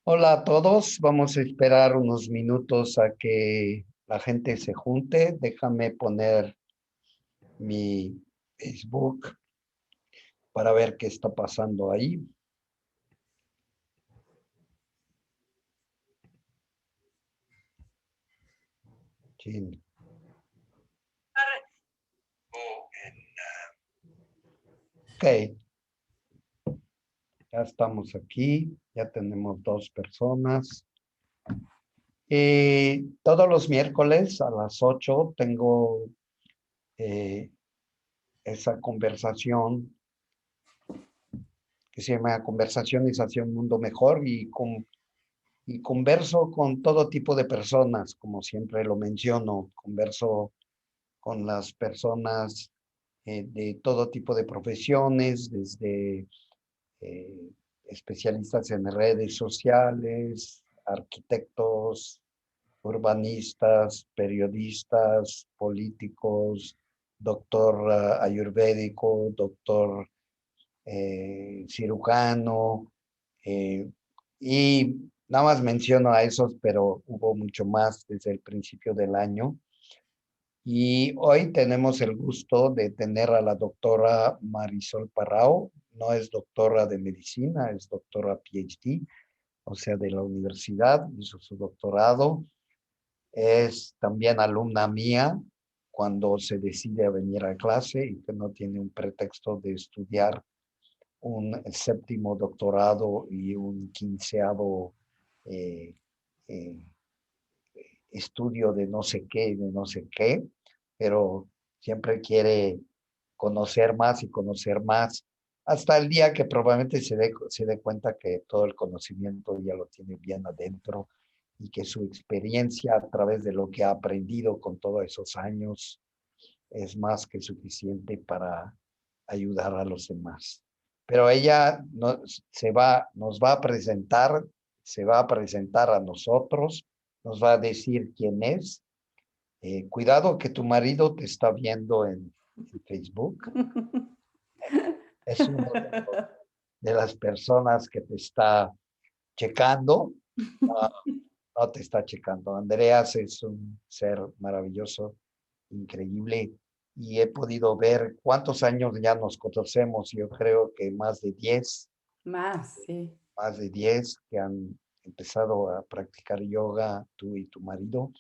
Hola a todos, vamos a esperar unos minutos a que la gente se junte. Déjame poner mi Facebook para ver qué está pasando ahí. Sí. Ok, ya estamos aquí, ya tenemos 2 personas. Todos los miércoles a las 8 tengo eh, esa conversación que se llama Conversaciones hacia un mundo mejor y converso con todo tipo de personas, como siempre lo menciono, converso con las personas de todo tipo de profesiones, desde eh, especialistas en redes sociales, arquitectos, urbanistas, periodistas, políticos, doctor ayurvédico, doctor cirujano, eh, y nada más menciono a esos, pero hubo mucho más desde el principio del año. Y hoy tenemos el gusto de tener a la doctora Marisol Parrao. No es doctora de medicina, es doctora PhD, o sea, de la universidad, hizo su doctorado. Es también alumna mía cuando se decide a venir a clase y que no tiene un pretexto de estudiar un séptimo doctorado y un quinceavo eh, eh, estudio de no sé qué, pero siempre quiere conocer más, hasta el día que probablemente se dé cuenta que todo el conocimiento ya lo tiene bien adentro y que su experiencia a través de lo que ha aprendido con todos esos años es más que suficiente para ayudar a los demás. Pero ella nos va a presentar, se va a presentar a nosotros, nos va a decir quién es. Cuidado que tu marido te está viendo en Facebook. Es uno de las personas que te está checando. No, no te está checando. Andreas es un ser maravilloso, increíble, y he podido ver cuántos años ya nos conocemos. Yo creo que Más, sí. más de 10 que han empezado a practicar yoga, tú y tu marido,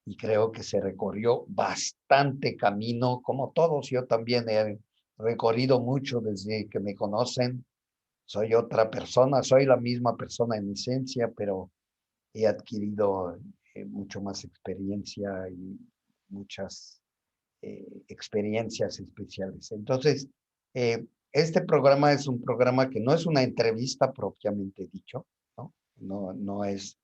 y creo que se recorrió bastante camino, como todos. Yo también he recorrido mucho desde que me conocen. Soy otra persona, soy la misma persona en esencia, pero he adquirido mucho más experiencia y muchas experiencias especiales. Entonces, este programa es un programa que no es una entrevista propiamente dicho, ¿no? No es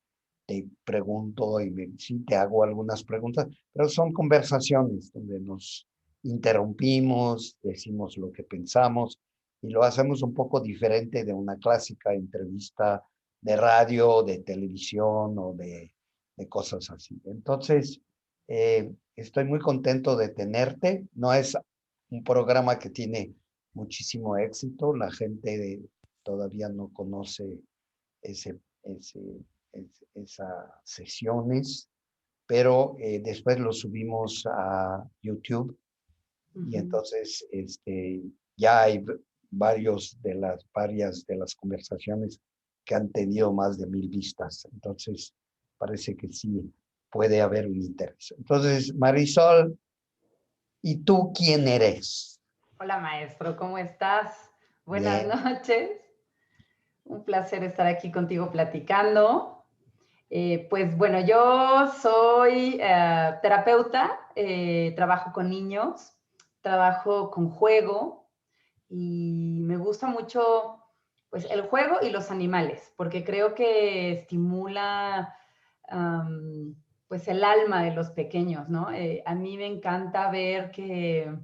te pregunto y sí te hago algunas preguntas, pero son conversaciones donde nos interrumpimos, decimos lo que pensamos y lo hacemos un poco diferente de una clásica entrevista de radio, de televisión o de cosas así. Entonces, estoy muy contento de tenerte. No es un programa que tiene muchísimo éxito. La gente todavía no conoce ese, ese, esas sesiones, pero después lo subimos a YouTube y Ujú. entonces ya hay varias de las conversaciones que han tenido más de 1000 vistas. Entonces, parece que sí puede haber un interés. Entonces, Marisol, ¿y tú quién eres? Hola maestro, ¿cómo estás? Buenas Bien. noches. Un placer estar aquí contigo platicando. Pues bueno, yo soy terapeuta, trabajo con niños, trabajo con juego y me gusta mucho pues el juego y los animales, porque creo que estimula pues el alma de los pequeños, ¿no? A mí me encanta ver que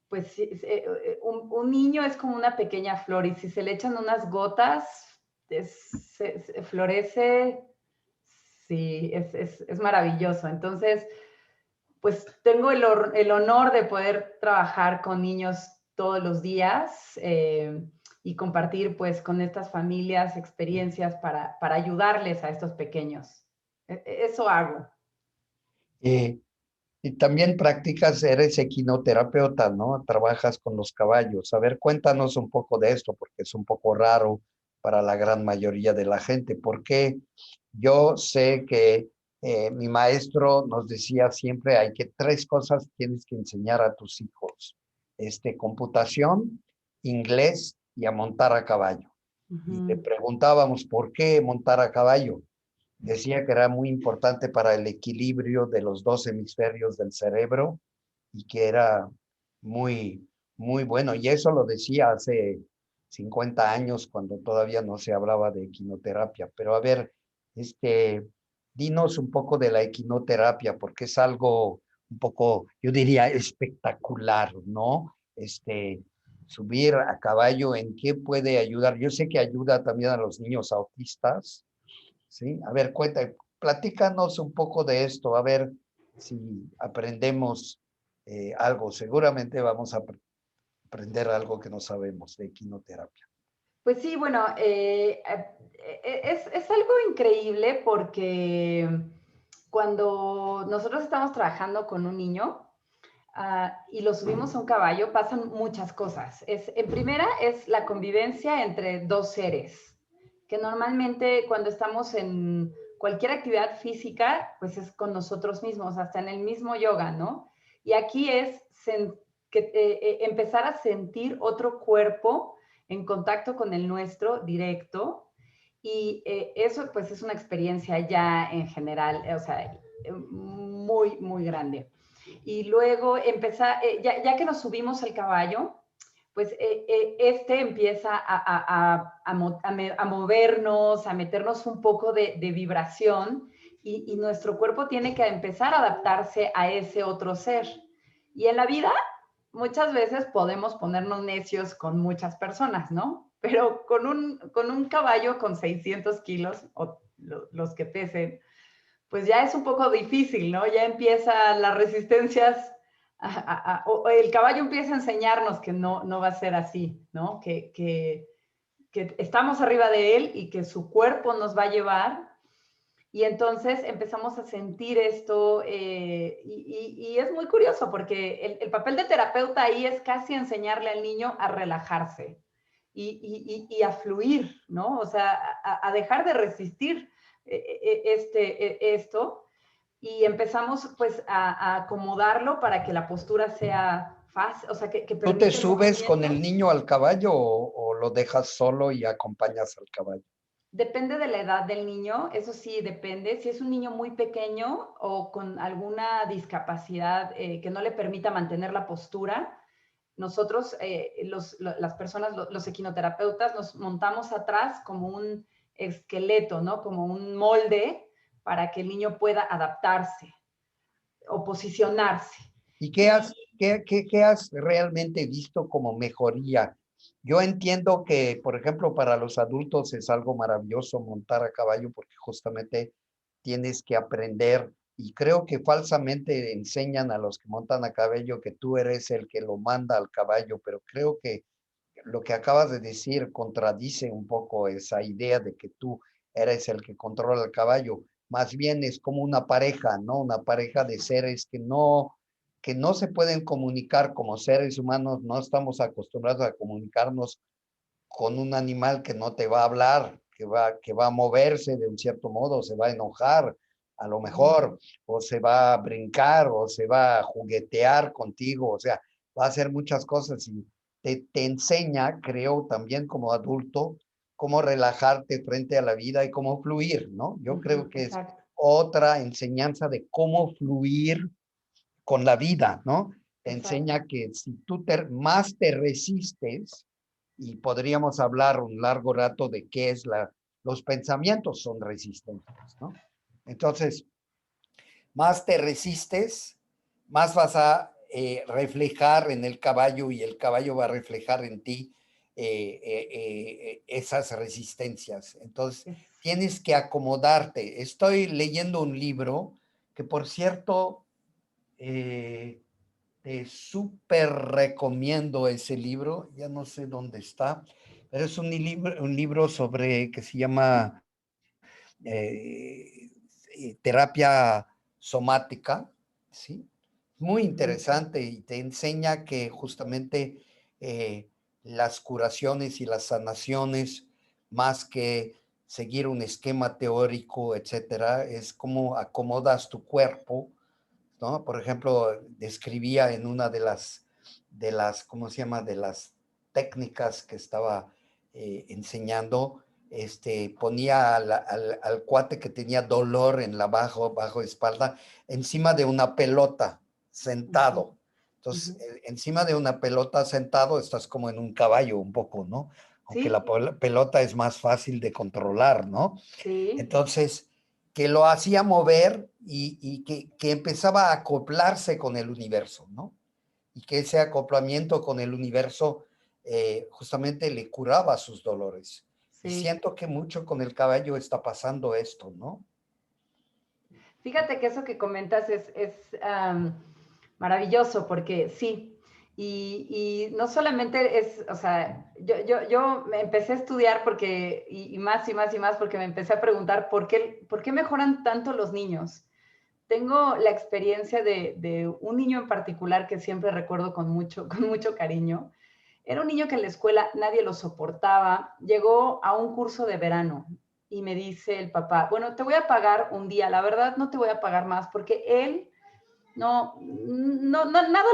pues un niño es como una pequeña flor y si se le echan unas gotas, se florece, sí, es maravilloso. Entonces, pues tengo el honor de poder trabajar con niños todos los días y compartir pues con estas familias experiencias para ayudarles a estos pequeños. Eso hago. Eh, y también practicas, eres equinoterapeuta, ¿no? Trabajas con los caballos. A ver, cuéntanos un poco de esto, porque es un poco raro para la gran mayoría de la gente. Porque yo sé que mi maestro nos decía siempre, hay que tres cosas tienes que enseñar a tus hijos. Computación, inglés y a montar a caballo. Y le Ujú. preguntábamos, ¿por qué montar a caballo? Decía que era muy importante para el equilibrio de los dos hemisferios del cerebro y que era muy, muy bueno. Y eso lo decía hace 50 años, cuando todavía no se hablaba de equinoterapia. Pero a ver, dinos un poco de la equinoterapia, porque es algo un poco, yo diría, espectacular, ¿no? Subir a caballo, ¿en qué puede ayudar? Yo sé que ayuda también a los niños autistas. Sí, a ver, platícanos un poco de esto, a ver si aprendemos algo. Seguramente vamos a aprender algo que no sabemos de equinoterapia. Pues sí, bueno, es algo increíble porque cuando nosotros estamos trabajando con un niño, y lo subimos a un caballo, pasan muchas cosas. En primera es la convivencia entre dos seres, que normalmente cuando estamos en cualquier actividad física, pues es con nosotros mismos, hasta en el mismo yoga, ¿no? Y aquí es empezar a sentir otro cuerpo en contacto con el nuestro directo, y eso pues es una experiencia ya en general, o sea, muy, muy grande. Y luego empezar, ya que nos subimos al caballo, pues este empieza a movernos, a meternos un poco de vibración, y nuestro cuerpo tiene que empezar a adaptarse a ese otro ser. Y en la vida muchas veces podemos ponernos necios con muchas personas, ¿no? Pero con un caballo con 600 kilos, o los que pesen, pues ya es un poco difícil, ¿no? Ya empiezan las resistencias, o el caballo empieza a enseñarnos que no va a ser así, ¿no? Que estamos arriba de él y que su cuerpo nos va a llevar. Y entonces empezamos a sentir esto, y es muy curioso porque el papel de terapeuta ahí es casi enseñarle al niño a relajarse y a fluir, ¿no? O sea, a dejar de resistir esto, y empezamos pues a acomodarlo para que la postura sea fácil, o sea, que ¿Tú te permite el subes con movimiento. el niño al caballo o lo dejas solo y acompañas al caballo? Depende de la edad del niño, eso sí depende. Si es un niño muy pequeño o con alguna discapacidad que no le permita mantener la postura, nosotros, las personas, los equinoterapeutas, nos montamos atrás como un esqueleto, ¿no? Como un molde para que el niño pueda adaptarse o posicionarse. ¿Y Y qué has realmente visto como mejoría? Yo entiendo que, por ejemplo, para los adultos es algo maravilloso montar a caballo porque justamente tienes que aprender y creo que falsamente enseñan a los que montan a caballo que tú eres el que lo manda al caballo, pero creo que lo que acabas de decir contradice un poco esa idea de que tú eres el que controla el caballo. Más bien es como una pareja, ¿no? Una pareja de seres que no se pueden comunicar como seres humanos, no estamos acostumbrados a comunicarnos con un animal que no te va a hablar, que va a moverse de un cierto modo, se va a enojar, a lo mejor, o se va a brincar, o se va a juguetear contigo, o sea, va a hacer muchas cosas y te enseña, creo, también como adulto, cómo relajarte frente a la vida y cómo fluir, ¿no? Yo creo que es exacto, otra enseñanza de cómo fluir con la vida, ¿no? Te exacto. enseña que si tú más te resistes, y podríamos hablar un largo rato de qué es los pensamientos son resistentes, ¿no? Entonces, más te resistes, más vas a reflejar en el caballo y el caballo va a reflejar en ti esas resistencias. Entonces, Es, tienes que acomodarte. Estoy leyendo un libro que, por cierto, eh, te súper recomiendo ese libro, ya no sé dónde está, pero es un libro sobre que se llama eh, terapia somática, ¿sí? Muy Ujú. interesante y te enseña que justamente las curaciones y las sanaciones, más que seguir un esquema teórico, etcétera, es cómo acomodas tu cuerpo, ¿no? Por ejemplo, describía en una ¿cómo se llama? De las técnicas que estaba enseñando, ponía al cuate que tenía dolor en la bajo espalda encima de una pelota, Ujú, sentado. Entonces, ujú. encima de una pelota sentado estás como en un caballo un poco, ¿no? Aunque la Sí, pelota es más fácil de controlar, ¿no? sí, Entonces, que lo hacía mover y que empezaba a acoplarse con el universo, ¿no? Y que ese acoplamiento con el universo justamente le curaba sus dolores. Y sí. siento que mucho con el caballo está pasando esto, ¿no? Fíjate que eso que comentas es maravilloso porque sí, y no solamente es, o sea, yo me empecé a estudiar porque, y más y más y más, porque me empecé a preguntar por qué mejoran tanto los niños. Tengo la experiencia de un niño en particular que siempre recuerdo con mucho cariño. Era un niño que en la escuela nadie lo soportaba. Llegó a un curso de verano y me dice el papá, bueno, te voy a pagar un día, la verdad no te voy a pagar más porque él nada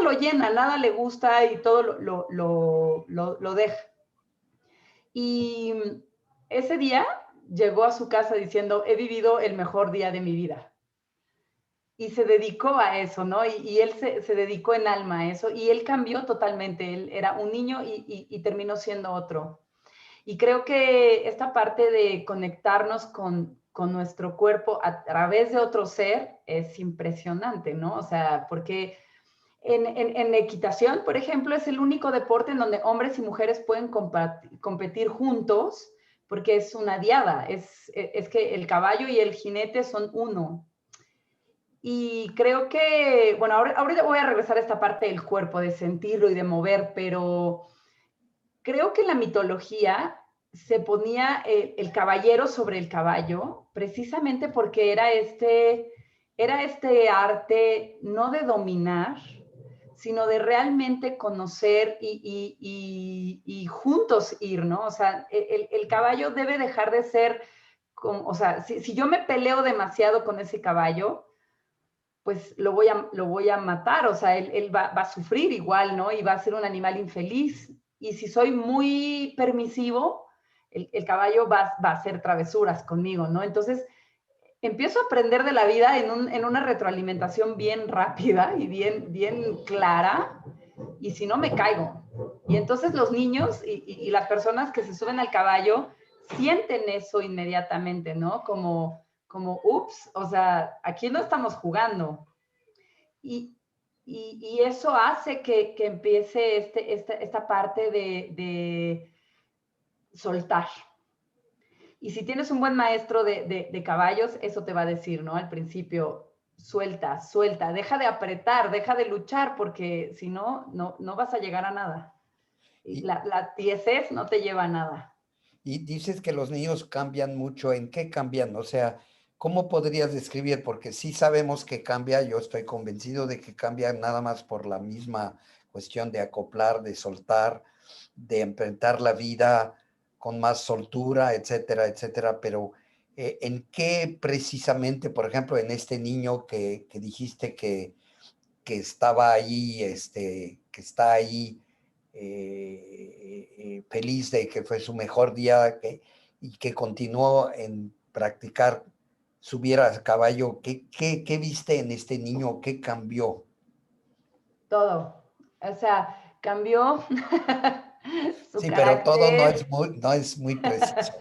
lo llena, nada le gusta y todo lo deja. Y ese día llegó a su casa diciendo, he vivido el mejor día de mi vida. Y se dedicó a eso, ¿no? Y él se dedicó en alma a eso y él cambió totalmente. Él era un niño y terminó siendo otro. Y creo que esta parte de conectarnos con nuestro cuerpo a través de otro ser es impresionante, ¿no? O sea, porque en equitación, por ejemplo, es el único deporte en donde hombres y mujeres pueden competir juntos porque es una diada, es que el caballo y el jinete son uno. Y creo que, bueno, ahorita voy a regresar a esta parte del cuerpo, de sentirlo y de mover, pero creo que en la mitología se ponía el caballero sobre el caballo, precisamente porque era este arte no de dominar, sino de realmente conocer y juntos ir, ¿no? O sea, el caballo debe dejar de ser, como, o sea, si yo me peleo demasiado con ese caballo, pues lo voy a matar, o sea, él va a sufrir igual, ¿no? Y va a ser un animal infeliz. Y si soy muy permisivo, el caballo va a hacer travesuras conmigo, ¿no? Entonces, empiezo a aprender de la vida en una retroalimentación bien rápida y bien clara, y si no, me caigo. Y entonces los niños y las personas que se suben al caballo sienten eso inmediatamente, ¿no? Ups, o sea, aquí no estamos jugando. Y, y eso hace que empiece esta parte de soltar. Y si tienes un buen maestro de caballos, eso te va a decir, ¿no? Al principio, suelta, suelta, deja de apretar, deja de luchar, porque si no, no vas a llegar a nada. Y Y, la tiesez no te lleva a nada. y dices que los niños cambian mucho. ¿En qué cambian? O sea, ¿cómo podrías describir? Porque sí sabemos que cambia, yo estoy convencido de que cambia nada más por la misma cuestión de acoplar, de soltar, de enfrentar la vida con más soltura, etcétera, etcétera. Pero ¿en qué precisamente, por ejemplo, en este niño que dijiste que estaba ahí, que está ahí feliz de que fue su mejor día y que continuó en practicar subir a caballo? ¿Qué viste en este niño? ¿Qué cambió? Todo. O sea, cambió su Sí, pero todo carácter, no es muy preciso.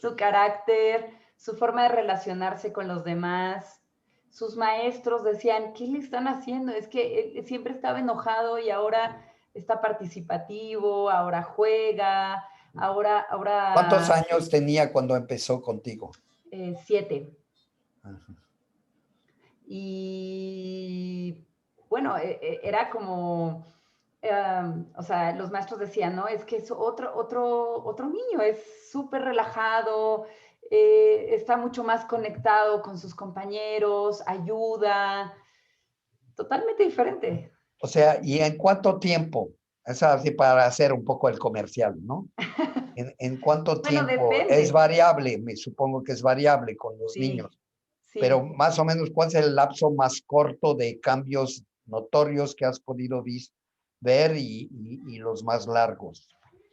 su carácter, su forma de relacionarse con los demás. Sus maestros decían, ¿qué le están haciendo? Es que él siempre estaba enojado y ahora está participativo, ahora juega, ¿Cuántos ahora años tenía cuando empezó contigo? 7. Ajá. Y bueno, era como o sea, los maestros decían, ¿no? Es que es otro niño, es súper relajado, está mucho más conectado con sus compañeros, ayuda, totalmente diferente. O sea, ¿y en cuánto tiempo? Es así para hacer un poco el comercial, ¿no? ¿En cuánto Bueno, tiempo? Es depende. variable, me supongo que es variable con los Sí, niños, pero sí. más o menos, ¿cuál es el lapso más corto de cambios notorios que has podido ver y los más largos?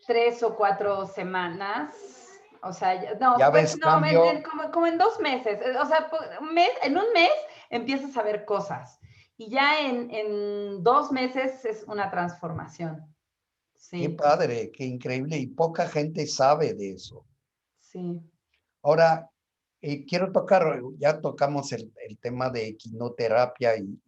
3 o 4 semanas. O sea, no, ¿Ya pues ves no, cambio? como en 2 meses. O sea, en un mes empiezas a ver cosas. Y ya en 2 meses es una transformación. Qué Sí, padre, qué increíble, y poca gente sabe de eso. sí. Ahora, quiero tocar, ya tocamos el tema de equinoterapia y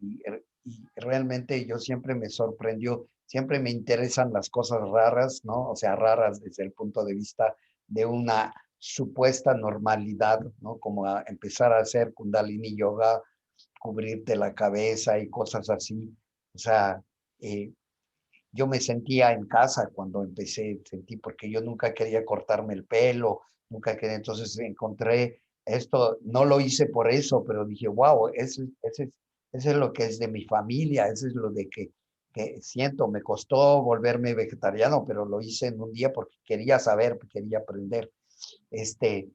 realmente yo siempre me sorprendió, siempre me interesan las cosas raras, ¿no? O sea, raras desde el punto de vista de una supuesta normalidad, ¿no? Como empezar a hacer Kundalini Yoga, cubrirte la cabeza y cosas así. O sea, eh, yo me sentía en casa cuando empecé, sentí, porque yo nunca quería cortarme el pelo, nunca quería, entonces encontré esto, no lo hice por eso, pero dije, wow, eso es lo que es de mi familia, eso es lo de que siento, me costó volverme vegetariano, pero lo hice en un día porque quería saber, quería aprender. Este,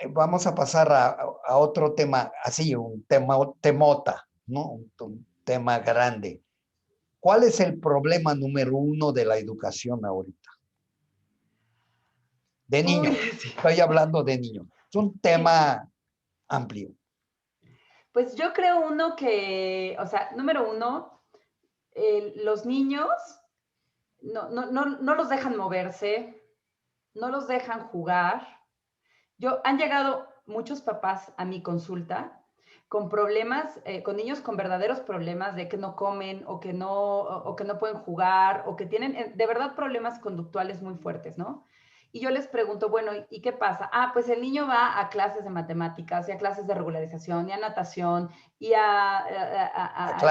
vamos a pasar a otro tema, así, un tema, temota, ¿no? Un tema grande. ¿Cuál es el problema número uno de la educación ahorita? De Uy, niños. sí, Estoy hablando de niños. Es un sí. tema amplio. Pues yo creo o sea, número uno, los niños no los dejan moverse, no los dejan jugar. Han llegado muchos papás a mi consulta con problemas, con niños con verdaderos problemas de que no comen o que no pueden jugar o que tienen de verdad problemas conductuales muy fuertes, ¿no? Y yo les pregunto, bueno, ¿y qué pasa? Ah, pues el niño va a clases de matemáticas y a clases de regularización y a natación y A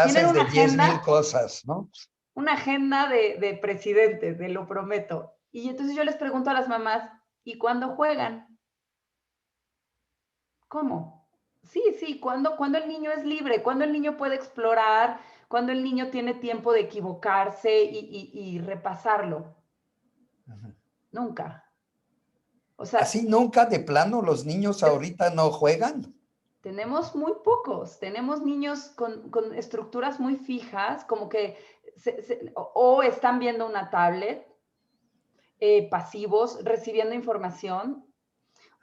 tienen clases de 10,000 cosas, ¿no? una agenda de presidente, te lo prometo. Y entonces yo les pregunto a las mamás, ¿y cuándo juegan? ¿Cómo? Sí, sí, cuando el niño es libre, cuando el niño puede explorar, cuando el niño tiene tiempo de equivocarse y repasarlo. Ujú. Nunca. O sea, Así nunca de plano los niños ahorita no juegan. tenemos muy pocos, tenemos niños con estructuras muy fijas, como que o están viendo una tablet, pasivos, recibiendo información,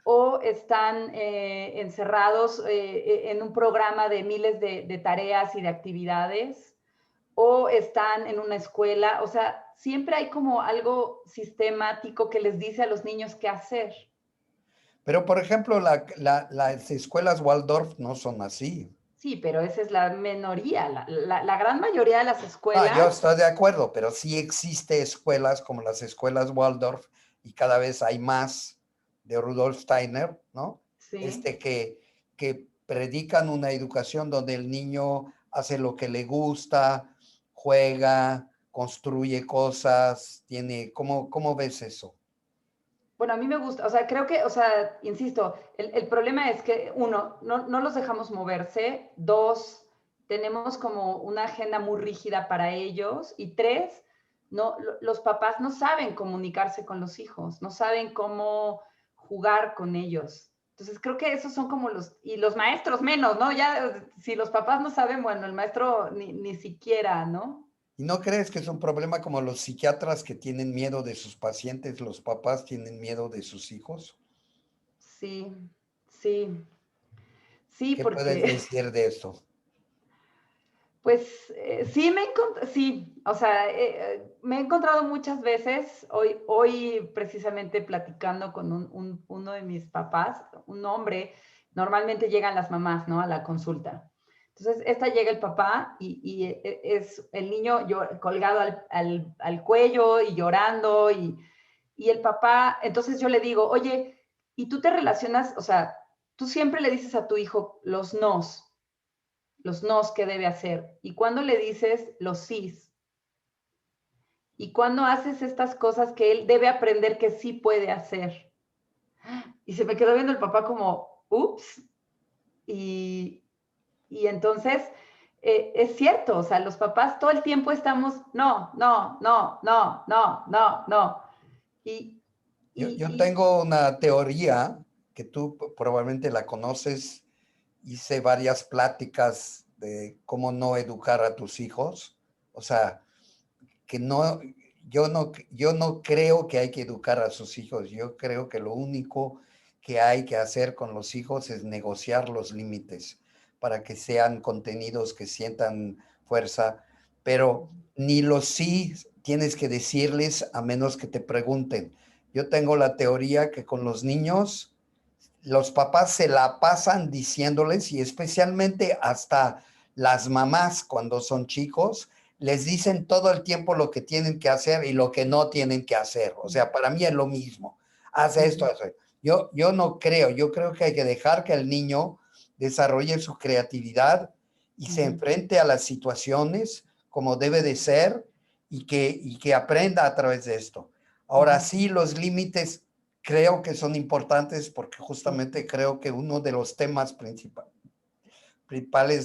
o están encerrados en un programa de miles de tareas y de actividades, o están en una escuela. O sea, siempre hay como algo sistemático que les dice a los niños qué hacer. Pero, por ejemplo, las escuelas Waldorf no son así. Sí, pero esa es la minoría. La gran mayoría de las Ah, yo escuelas, estoy de acuerdo, pero sí existe escuelas como las escuelas Waldorf y cada vez hay más de Rudolf Steiner, ¿no? sí. Este que predican una educación donde el niño hace lo que le gusta, juega, construye cosas, ¿cómo ves eso? Bueno, a mí me gusta, o sea, creo que, o sea, insisto, el problema es que, uno, no los dejamos moverse; dos, tenemos como una agenda muy rígida para ellos; y tres, los papás no saben comunicarse con los hijos, no saben cómo jugar con ellos. Entonces, creo que esos son como y los maestros menos, ¿no? Ya, si los papás no saben, bueno, el maestro ni siquiera, ¿no? ¿Y no crees que es un problema como los psiquiatras que tienen miedo de sus pacientes, los papás tienen miedo de sus hijos? Sí, sí, sí, ¿Qué puedes porque decir de eso? pues sí, sí, o sea, me he encontrado muchas veces, hoy precisamente platicando con uno de mis papás, un hombre. Normalmente llegan las mamás, ¿no? A la consulta. Entonces, esta llega el papá y es el niño colgado al cuello y llorando y el papá. Entonces yo le digo, oye, ¿y tú te relacionas? O sea, tú siempre le dices a tu hijo los nos que debe hacer. ¿Y cuándo le dices los sís? ¿Y cuándo haces estas cosas que él debe aprender que sí puede hacer? Y se me quedó viendo el papá como, ups, y, y entonces es cierto, o sea, los papás todo el tiempo estamos, no, no, no, no, no, no, no. Y, Yo y tengo una teoría que tú probablemente la conoces. Hice varias pláticas de cómo no educar a tus hijos. O sea, que no, yo no creo que hay que educar a sus hijos. Yo creo que lo único que hay que hacer con los hijos es negociar los límites para que sean contenidos que sientan fuerza, pero ni los sí tienes que decirles a menos que te pregunten. Yo tengo la teoría que con los niños los papás se la pasan diciéndoles, y especialmente hasta las mamás cuando son chicos, les dicen todo el tiempo lo que tienen que hacer y lo que no tienen que hacer. O sea, para mí es lo mismo. Haz esto, eso. Yo no creo, yo creo que hay que dejar que el niño desarrolle su creatividad y se enfrente a las situaciones como debe de ser y que aprenda a través de esto. Ahora sí, los límites creo que son importantes porque justamente creo que uno de los temas principales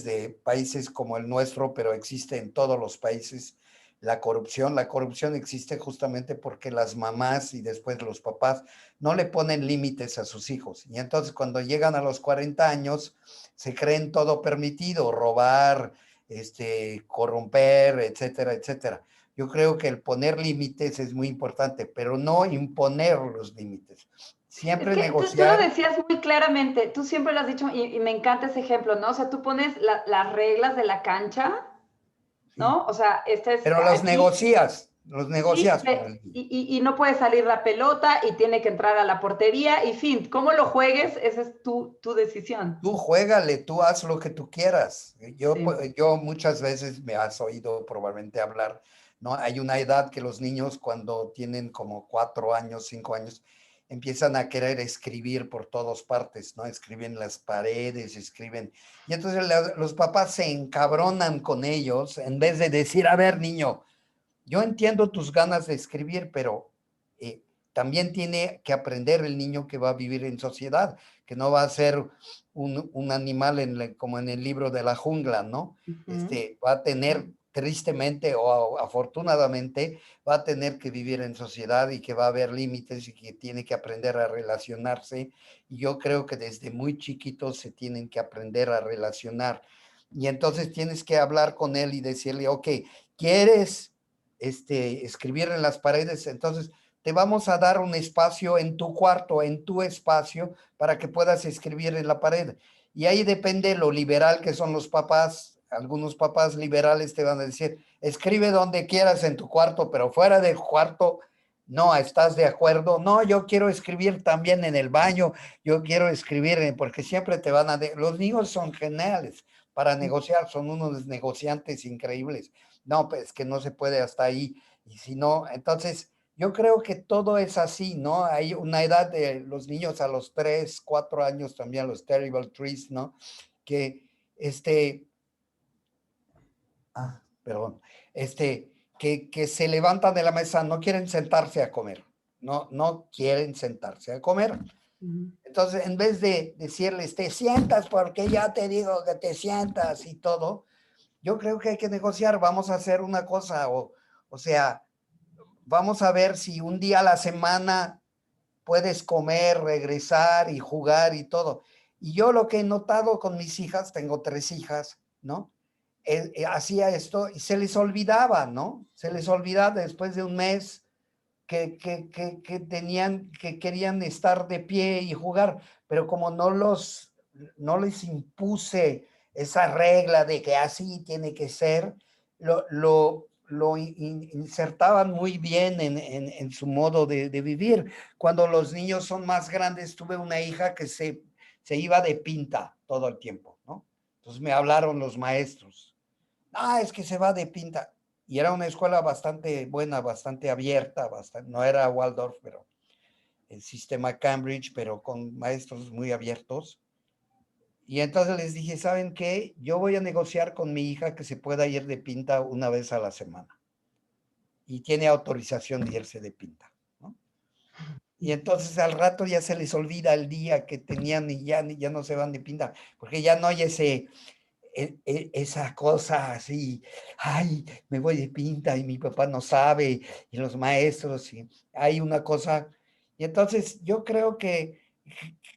de países como el nuestro, pero existe en todos los países, la corrupción. La corrupción existe justamente porque las mamás y después los papás no le ponen límites a sus hijos. Y entonces cuando llegan a los 40 años, se creen todo permitido, robar, corromper, etcétera, etcétera. Yo creo que el poner límites es muy importante, pero no imponer los límites. es Siempre que tú lo negociar. decías muy claramente, tú siempre lo has dicho y me encanta ese ejemplo, ¿no? O sea, tú pones las reglas de la cancha, Sí. ¿no? O sea, este es Pero aquí, los sí, negocias con el niño. y no puede salir la pelota y tiene que entrar a la portería y fin, cómo lo juegues, esa es tu decisión. Tú juégale, tú haz lo que tú quieras. Sí. Yo muchas veces me has oído probablemente hablar, ¿no? Hay una edad que los niños cuando tienen como 4 años, 5 años, empiezan a querer escribir por todas partes, ¿no? Escriben las paredes, escriben. Y entonces los papás se encabronan con ellos en vez de decir, a ver, niño, yo entiendo tus ganas de escribir, pero también tiene que aprender el niño que va a vivir en sociedad, que no va a ser un animal como en el libro de la jungla, ¿no? Va a tener tristemente o afortunadamente, va a tener que vivir en sociedad y que va a haber límites y que tiene que aprender a relacionarse. Y yo creo que desde muy chiquitos se tienen que aprender a relacionar. Y entonces tienes que hablar con él y decirle, ok, ¿quieres escribir en las paredes? Entonces te vamos a dar un espacio en tu cuarto, en tu espacio, para que puedas escribir en la pared. Y ahí depende lo liberal que son los papás. Algunos papás liberales te van a decir, escribe donde quieras en tu cuarto, pero fuera del cuarto, no, ¿estás de acuerdo? No, yo quiero escribir también en el baño, yo quiero escribir, porque siempre te van a... Los niños son geniales para negociar, son unos negociantes increíbles. No, pues que no se puede hasta ahí. Y si no, entonces yo creo que todo es así, ¿no? Hay una edad de los niños a los 3, 4 años también, los terrible trees, ¿no? Que, perdón, que se levantan de la mesa, no quieren sentarse a comer, no quieren sentarse a comer. Entonces, en vez de decirles, te sientas porque ya te digo que te sientas y todo, yo creo que hay que negociar, vamos a hacer una cosa, o sea, vamos a ver si un día a la semana puedes comer, regresar y jugar y todo. Y yo lo que he notado con mis hijas, tengo 3 hijas, ¿no? Hacía esto y se les olvidaba, ¿no? Se les olvidaba después de un mes que tenían, que querían estar de pie y jugar, pero como no les impuse esa regla de que así tiene que ser, lo insertaban muy bien en su modo de vivir. Cuando los niños son más grandes, tuve una hija que se iba de pinta todo el tiempo, ¿no? Entonces me hablaron los maestros. Ah, es que se va de pinta. Y era una escuela bastante buena, bastante abierta, no era Waldorf, pero el sistema Cambridge, pero con maestros muy abiertos. Y entonces les dije, ¿saben qué? Yo voy a negociar con mi hija que se pueda ir de pinta una vez a la semana. y tiene autorización de irse de pinta, ¿no? Y entonces al rato ya se les olvida el día que tenían y ya no se van de pinta, porque ya no hay esa cosa así, ay, me voy de pinta y mi papá no sabe, y los maestros, y hay una cosa. Y entonces yo creo que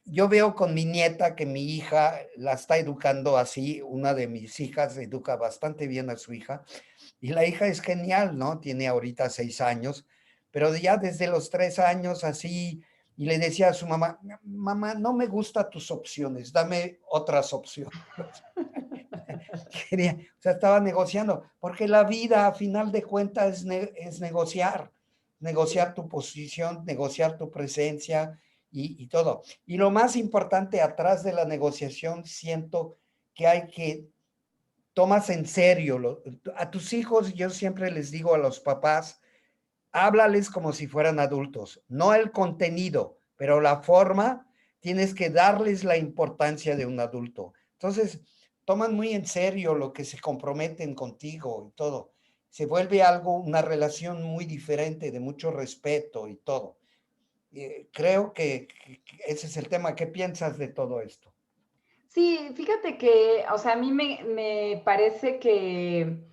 yo veo con mi nieta que mi hija la está educando así, una de mis hijas educa bastante bien a su hija, y la hija es genial, ¿no? Tiene ahorita 6 años, pero ya desde los 3 años así, y le decía a su mamá, mamá, no me gustan tus opciones, dame otras opciones. Quería, o sea, estaba negociando, porque la vida a final de cuentas es negociar, negociar tu posición, negociar tu presencia y todo. Y lo más importante atrás de la negociación, siento que hay que tomas en serio a tus hijos. Yo siempre les digo a los papás, háblales como si fueran adultos, no el contenido, pero la forma, tienes que darles la importancia de un adulto. Entonces, toman muy en serio lo que se comprometen contigo y todo. Se vuelve algo, una relación muy diferente, de mucho respeto y todo. Creo que ese es el tema. ¿Qué piensas de todo esto? Sí, fíjate que, o sea, a mí me parece que,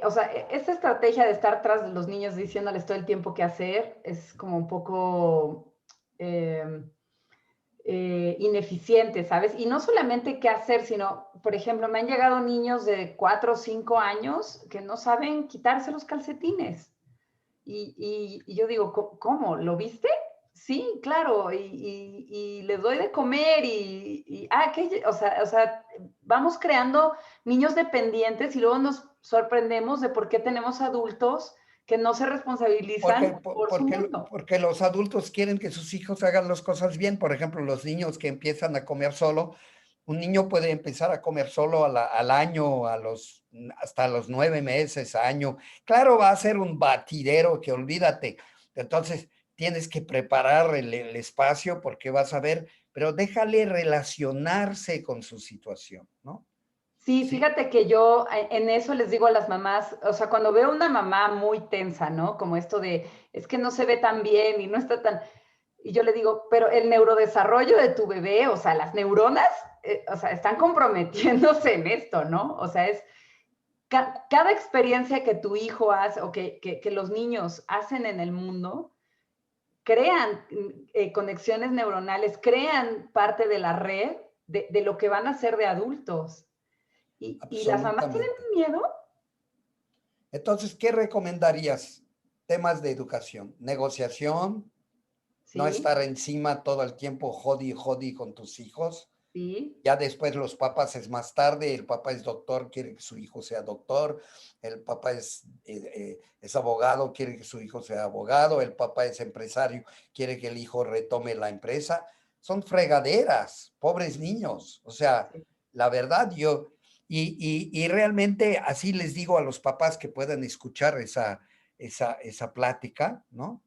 o sea, esta estrategia de estar tras de los niños diciéndoles todo el tiempo qué hacer es como un poco ineficiente, ¿sabes? Y no solamente qué hacer, sino, por ejemplo, me han llegado niños de 4 o 5 años que no saben quitarse los calcetines. Y yo digo, ¿cómo? ¿Lo viste? Sí, claro, y les doy de comer o sea, vamos creando niños dependientes y luego nos sorprendemos de por qué tenemos adultos que no se Porque, responsabilizan por su mundo. porque los adultos quieren que sus hijos hagan las cosas bien. Por ejemplo, los niños que empiezan a comer solo, un niño puede empezar a comer solo al año, hasta los 9 meses, año. Claro, va a ser un batidero que olvídate. Entonces, tienes que preparar el espacio porque vas a ver, pero déjale relacionarse con su situación, ¿no? Sí, Sí. fíjate que yo en eso les digo a las mamás, o sea, cuando veo una mamá muy tensa, ¿no? Como esto de, es que no se ve tan bien y no está tan... Y yo le digo, pero el neurodesarrollo de tu bebé, o sea, las neuronas, o sea, están comprometiéndose en esto, ¿no? O sea, es cada experiencia que tu hijo hace o que los niños hacen en el mundo, crean conexiones neuronales, crean parte de la red de lo que van a ser de adultos. Y las mamás tienen Absolutamente. miedo. Entonces, ¿qué recomendarías? Temas de educación, negociación, no Sí, estar encima todo el tiempo, jodi, jodi con tus hijos. sí. Ya después los papás es más tarde, el papá es doctor, quiere que su hijo sea doctor, el papá es abogado, quiere que su hijo sea abogado, el papá es empresario, quiere que el hijo retome la empresa. Son fregaderas, pobres niños. O sea, Sí. la verdad, y realmente así les digo a los papás que puedan escuchar esa plática, ¿no?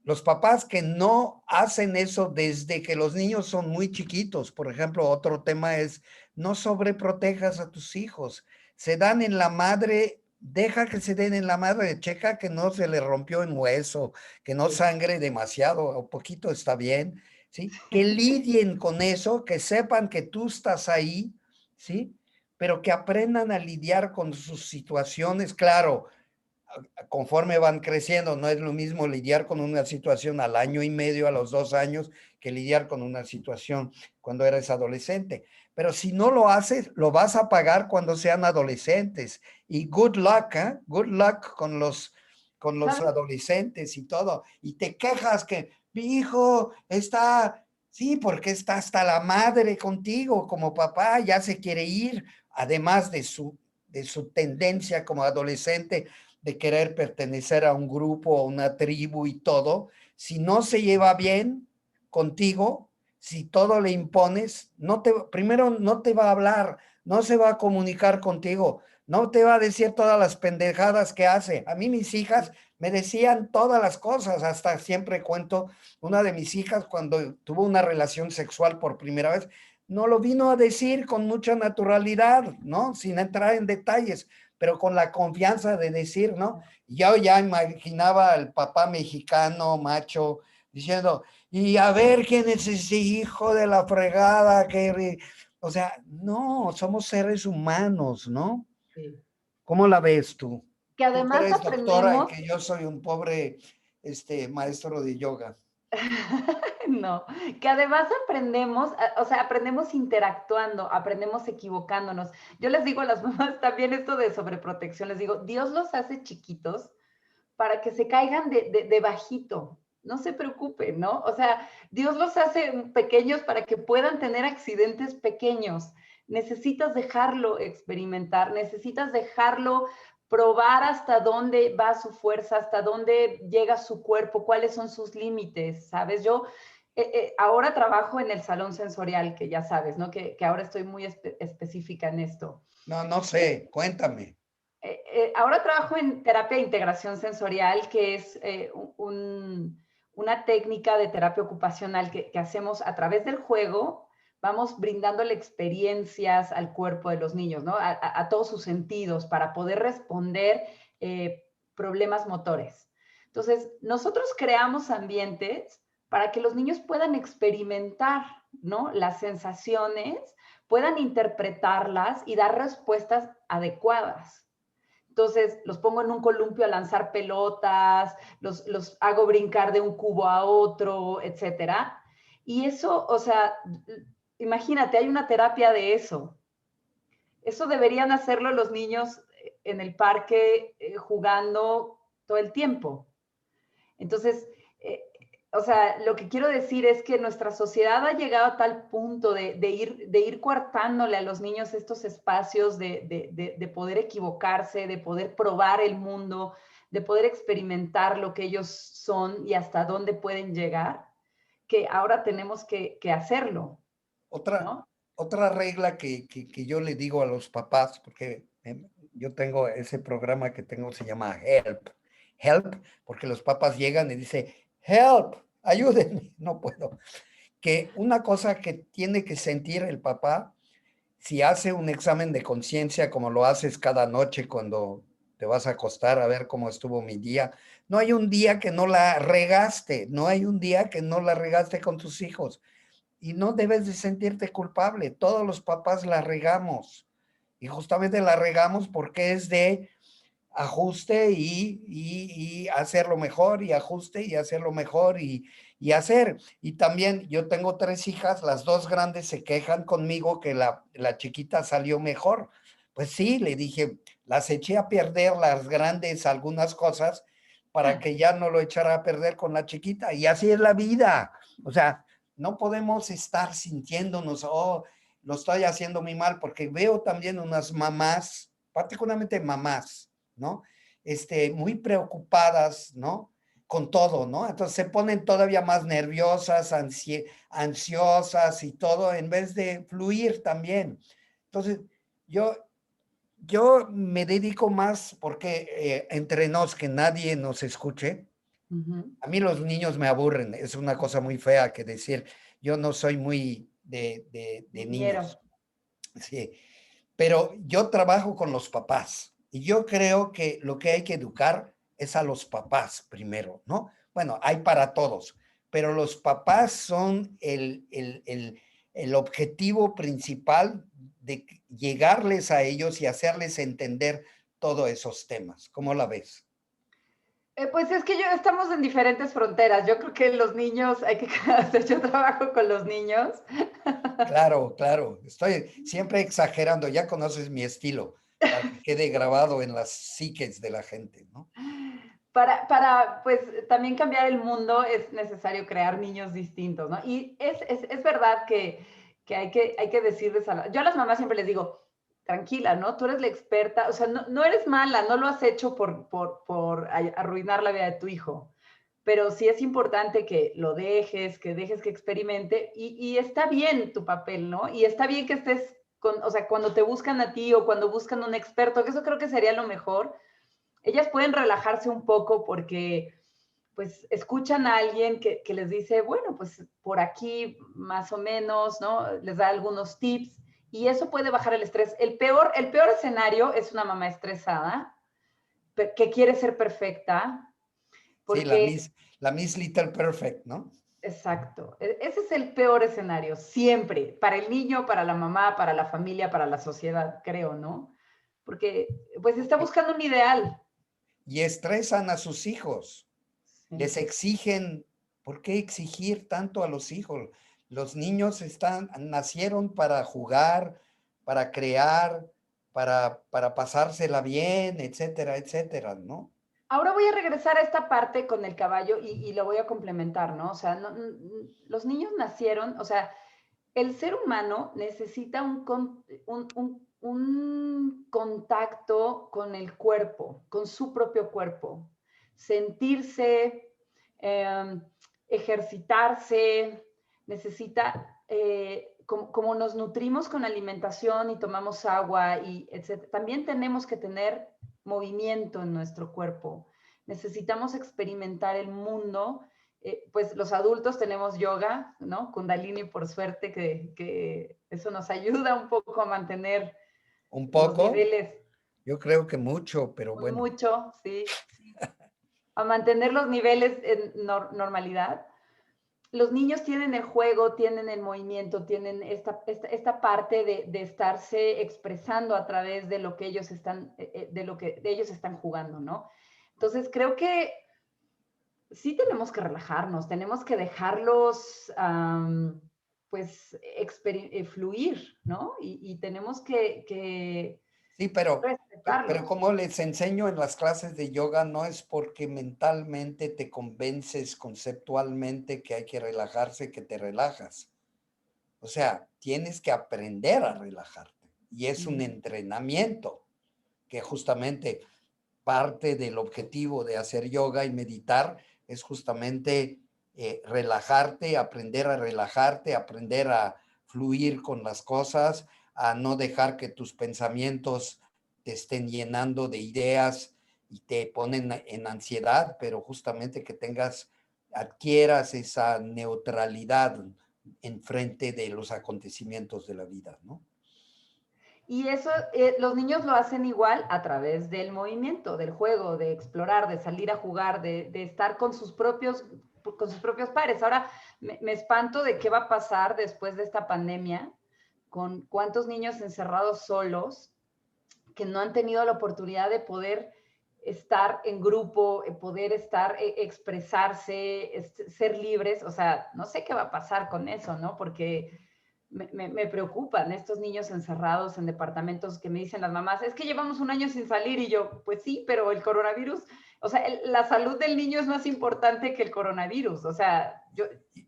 Los papás que no hacen eso desde que los niños son muy chiquitos. Por ejemplo, otro tema es no sobreprotejas a tus hijos. Se dan en la madre, deja que se den en la madre, checa que no se le rompió en hueso, que no Sí. sangre demasiado o poquito está bien, ¿sí? Que lidien con eso, que sepan que tú estás ahí, ¿sí? Pero que aprendan a lidiar con sus situaciones. Claro, conforme van creciendo, no es lo mismo lidiar con una situación al año y medio, a los 2 años, que lidiar con una situación cuando eres adolescente. Pero si no lo haces, lo vas a pagar cuando sean adolescentes. Y good luck, ¿eh? Good luck con los ¿Sabes? adolescentes y todo. Y te quejas que mi hijo está, sí, porque está hasta la madre contigo como papá, ya se quiere ir, además de su tendencia como adolescente de querer pertenecer a un grupo, a una tribu y todo. Si no se lleva bien contigo, si todo le impones, primero no te va a hablar, no se va a comunicar contigo, no te va a decir todas las pendejadas que hace. A mí mis hijas me decían todas las cosas, hasta siempre cuento, una de mis hijas cuando tuvo una relación sexual por primera vez, no lo vino a decir con mucha naturalidad, ¿no? Sin entrar en detalles, pero con la confianza de decir, ¿no? Yo ya imaginaba al papá mexicano, macho, diciendo, y a ver quién es ese hijo de la fregada que... O sea, no, somos seres humanos, ¿no? Sí. ¿Cómo la ves tú? Que Tú que además eres doctora y aprendemos. que yo soy un pobre maestro de yoga. No, que además aprendemos, o sea, aprendemos interactuando, aprendemos equivocándonos. Yo les digo a las mamás también esto de sobreprotección, les digo, Dios los hace chiquitos para que se caigan de bajito, no se preocupen, ¿no? O sea, Dios los hace pequeños para que puedan tener accidentes pequeños. Necesitas dejarlo experimentar, necesitas dejarlo probar hasta dónde va su fuerza, hasta dónde llega su cuerpo, cuáles son sus límites, ¿sabes? Yo ahora trabajo en el salón sensorial, que ya sabes, ¿no? Que ahora estoy muy específica en esto. No, no sé, cuéntame. Ahora trabajo en terapia de integración sensorial, que es una técnica de terapia ocupacional que hacemos a través del juego. Vamos brindándole experiencias al cuerpo de los niños, ¿no? A todos sus sentidos para poder responder problemas motores. Entonces, nosotros creamos ambientes para que los niños puedan experimentar, ¿no? Las sensaciones, puedan interpretarlas y dar respuestas adecuadas. Entonces, los pongo en un columpio a lanzar pelotas, los hago brincar de un cubo a otro, etcétera. Y eso, o sea, imagínate, hay una terapia de eso. Eso deberían hacerlo los niños en el parque jugando todo el tiempo. Entonces, eh, o sea, lo que quiero decir es que nuestra sociedad ha llegado a tal punto de ir coartándole a los niños estos espacios de poder equivocarse, de poder probar el mundo, de poder experimentar lo que ellos son y hasta dónde pueden llegar, que ahora tenemos que hacerlo, Otra, ¿no? otra regla que yo le digo a los papás, porque yo tengo ese programa que tengo, se llama Help. Help, porque los papás llegan y dicen, Help, ayúdenme, no puedo. Que una cosa que tiene que sentir el papá, si hace un examen de conciencia como lo haces cada noche cuando te vas a acostar a ver cómo estuvo mi día, no hay un día que no la regaste, no hay un día que no la regaste con tus hijos y no debes de sentirte culpable. Todos los papás la regamos y justamente la regamos porque es de ajuste y hacerlo mejor y ajuste y hacerlo mejor y hacer. Y también yo tengo 3 hijas, las 2 grandes se quejan conmigo que la chiquita salió mejor. Pues sí, le dije, las eché a perder las grandes algunas cosas para que ya no lo echara a perder con la chiquita. Y así es la vida. O sea, no podemos estar sintiéndonos, oh, lo estoy haciendo muy mal, porque veo también unas mamás, particularmente mamás, ¿no? Muy preocupadas, ¿no? Con todo, ¿no? Entonces se ponen todavía más nerviosas, ansiosas y todo, en vez de fluir también. Entonces, yo, yo me dedico más porque entre nos, que nadie nos escuche. Uh -huh. A mí los niños me aburren, es una cosa muy fea que decir, yo no soy muy de Niñero. niños, sí, pero yo trabajo con los papás y yo creo que lo que hay que educar es a los papás primero, ¿no? Bueno, hay para todos, pero los papás son el objetivo principal de llegarles a ellos y hacerles entender todos esos temas. ¿Cómo la ves? Pues es que estamos en diferentes fronteras. Yo creo que los niños, hay que, yo trabajo con los niños. Claro, claro. Estoy siempre exagerando. Ya conoces mi estilo para que quede grabado en las psiques de la gente, ¿no? Pues, también cambiar el mundo es necesario crear niños distintos, ¿no? Y es verdad que hay que decirles yo a las mamás siempre les digo, tranquila, ¿no? Tú eres la experta, o sea, no eres mala, no lo has hecho por arruinar la vida de tu hijo, pero sí es importante que lo dejes, que dejes que experimente y está bien tu papel, ¿no? Y está bien que estés o sea, cuando te buscan a ti o cuando buscan un experto, que eso creo que sería lo mejor, ellas pueden relajarse un poco porque pues escuchan a alguien que les dice, bueno, pues por aquí más o menos, ¿no? Les da algunos tips y eso puede bajar el estrés. El peor escenario es una mamá estresada que quiere ser perfecta, Sí, porque, la Miss Little Perfect, ¿no? exacto, ese es el peor escenario, siempre, para el niño, para la mamá, para la familia, para la sociedad, creo, ¿no? Porque pues está Y, buscando un ideal. y estresan a sus hijos. Sí. Les exigen, ¿por qué exigir tanto a los hijos? Los niños nacieron para jugar, para crear, para pasársela bien, etcétera, etcétera, ¿no? Ahora voy a regresar a esta parte con el caballo y lo voy a complementar, ¿no? O sea, los niños nacieron, o sea, el ser humano necesita un contacto con el cuerpo, con su propio cuerpo, sentirse, eh, ejercitarse, necesita, como nos nutrimos con alimentación y tomamos agua, y etc., también tenemos que tener movimiento en nuestro cuerpo. Necesitamos experimentar el mundo. Pues los adultos tenemos yoga, ¿no? Kundalini, por suerte, que eso nos ayuda un poco a mantener Un los poco, niveles, yo creo que mucho, pero muy bueno. mucho, sí, sí, a mantener los niveles en normalidad. Los niños tienen el juego, tienen el movimiento, tienen esta parte de estarse expresando a través de lo que ellos están, de lo que de ellos están jugando, ¿no? Entonces creo que sí tenemos que relajarnos, tenemos que dejarlos, pues, fluir, ¿no? Y tenemos que Sí, pero respetarlos. como les enseño en las clases de yoga, no es porque mentalmente te convences conceptualmente que hay que relajarse, que te relajas. O sea, tienes que aprender a relajarte. Y es un Mm. entrenamiento que justamente parte del objetivo de hacer yoga y meditar es justamente relajarte, aprender a fluir con las cosas, a no dejar que tus pensamientos te estén llenando de ideas y te ponen en ansiedad, pero justamente que adquieras esa neutralidad en frente de los acontecimientos de la vida, ¿no? Y eso, los niños lo hacen igual a través del movimiento, del juego, de explorar, de salir a jugar, de estar con sus propios pares. Ahora me espanto de qué va a pasar después de esta pandemia, con cuántos niños encerrados solos que no han tenido la oportunidad de poder estar en grupo, poder estar, expresarse, ser libres. O sea, no sé qué va a pasar con eso, ¿no? Porque me preocupan estos niños encerrados en departamentos, que me dicen las mamás, es que llevamos un año sin salir, y yo, pues sí, pero el coronavirus, o sea, la salud del niño es más importante que el coronavirus. O sea,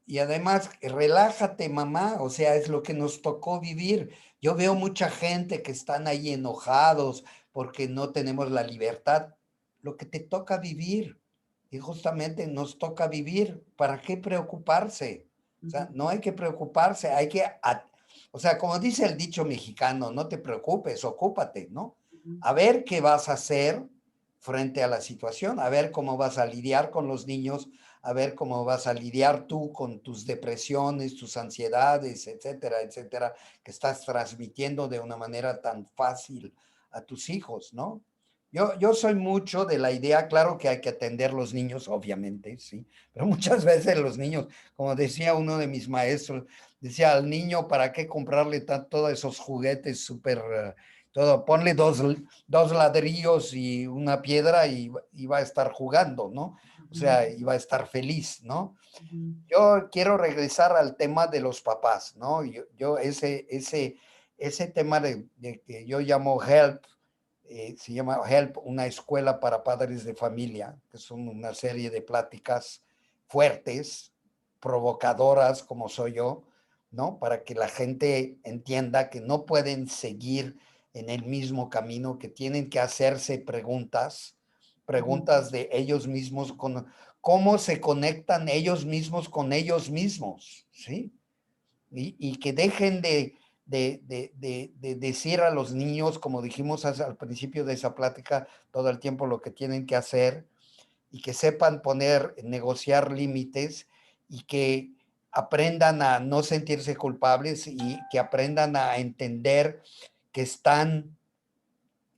Y además, relájate, mamá, o sea, es lo que nos tocó vivir. Yo veo mucha gente que están ahí enojados porque no tenemos la libertad. Lo que te toca vivir, y justamente nos toca vivir, ¿para qué preocuparse? O sea, no hay que preocuparse, o sea, como dice el dicho mexicano, no te preocupes, ocúpate, ¿no? A ver qué vas a hacer frente a la situación, a ver cómo vas a lidiar con los niños, a ver cómo vas a lidiar tú con tus depresiones, tus ansiedades, etcétera, etcétera, que estás transmitiendo de una manera tan fácil a tus hijos, ¿no? Yo soy mucho de la idea, claro que hay que atender los niños, obviamente, sí, pero muchas veces los niños, como decía uno de mis maestros, decía al niño, ¿para qué comprarle todos esos juguetes súper, todo? Ponle dos ladrillos y una piedra y va a estar jugando, ¿no? O sea, iba a estar feliz, ¿no? Yo quiero regresar al tema de los papás, ¿no? Ese tema de que yo llamo HELP, se llama HELP, una escuela para padres de familia, que son una serie de pláticas fuertes, provocadoras, como soy yo, ¿no? Para que la gente entienda que no pueden seguir en el mismo camino, que tienen que hacerse preguntas de ellos mismos con cómo se conectan ellos mismos con ellos mismos, ¿sí? Y que dejen de decir a los niños, como dijimos al principio de esa plática, todo el tiempo lo que tienen que hacer, y que sepan negociar límites, y que aprendan a no sentirse culpables y que aprendan a entender que están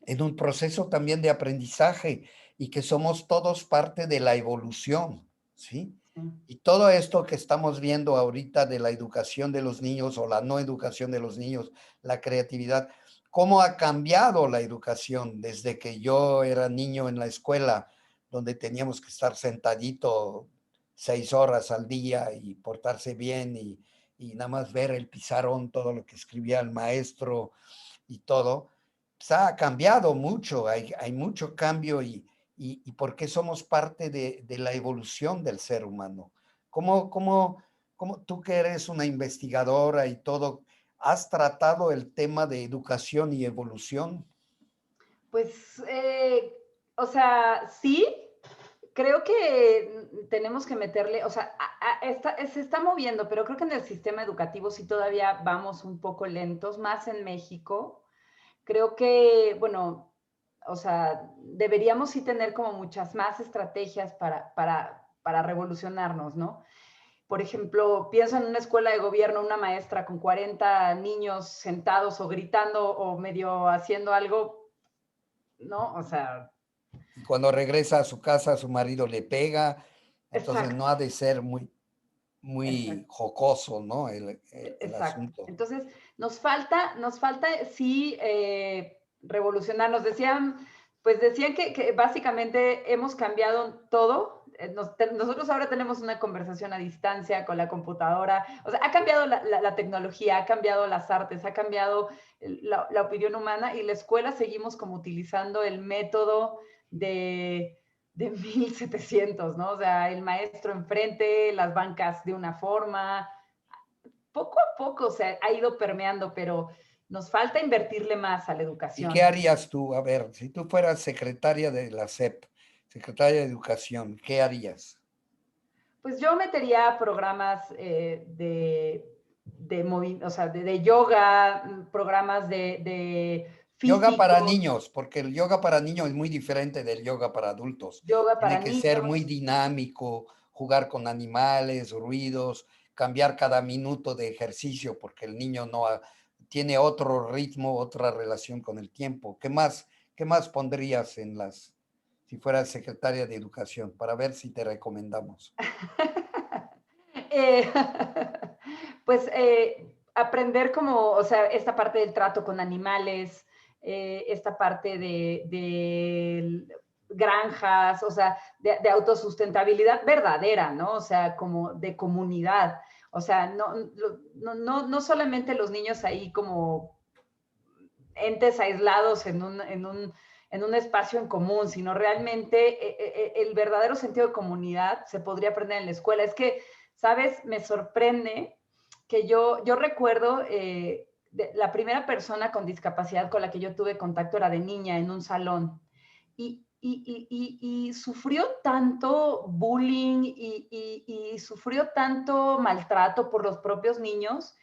en un proceso también de aprendizaje y que somos todos parte de la evolución, ¿sí? Sí, Y todo esto que estamos viendo ahorita de la educación de los niños o la no educación de los niños, la creatividad, cómo ha cambiado la educación desde que yo era niño en la escuela, donde teníamos que estar sentadito 6 horas al día y portarse bien y nada más ver el pizarrón, todo lo que escribía el maestro y todo, pues ha cambiado mucho, hay mucho cambio y por qué somos parte de la evolución del ser humano. ¿Cómo tú que eres una investigadora y todo, has tratado el tema de educación y evolución? pues, o sea, sí, creo que tenemos que meterle, o sea, se está moviendo, pero creo que en el sistema educativo sí todavía vamos un poco lentos, más en México. Creo que, bueno, o sea, deberíamos sí tener como muchas más estrategias para revolucionarnos, ¿no? Por ejemplo, pienso en una escuela de gobierno, una maestra con 40 niños sentados o gritando o medio haciendo algo, ¿no? O sea, Y cuando regresa a su casa, su marido le pega, entonces no exacto, ha de ser muy exacto. jocoso, ¿no? El Exacto. asunto. Entonces, nos falta sí revolucionar. Nos decían, pues decían que básicamente hemos cambiado todo. Nosotros ahora tenemos una conversación a distancia con la computadora. O sea, ha cambiado la tecnología, ha cambiado las artes, ha cambiado la opinión humana y la escuela seguimos como utilizando el método de 1700, ¿no? O sea, el maestro enfrente, las bancas de una forma, poco a poco se ha ido permeando, pero nos falta invertirle más a la ¿Y qué educación. harías tú? A ver, si tú fueras secretaria de la SEP, secretaria de Educación, ¿qué harías? Pues yo metería programas o sea, de yoga, programas de Yoga para físicos, niños, porque el yoga para niños es muy diferente del yoga para adultos. yoga Tiene para que ser muy niños. dinámico, jugar con animales, ruidos, cambiar cada minuto de ejercicio, porque el niño no tiene otro ritmo, otra relación con el tiempo. Qué más pondrías en si fueras secretaria de Educación, para ver si te recomendamos? Eh, pues aprender como, o sea, esta parte del trato con animales, esta parte de granjas, o sea, de autosustentabilidad verdadera, ¿no? O sea, como de comunidad. O sea, no solamente los niños ahí como entes aislados en un espacio en común, sino realmente el verdadero sentido de comunidad se podría aprender en la escuela. Es que, ¿sabes? Me sorprende que yo recuerdo la primera persona con discapacidad con la que yo tuve contacto era de niña en un salón y sufrió tanto bullying y sufrió tanto maltrato por los propios niños.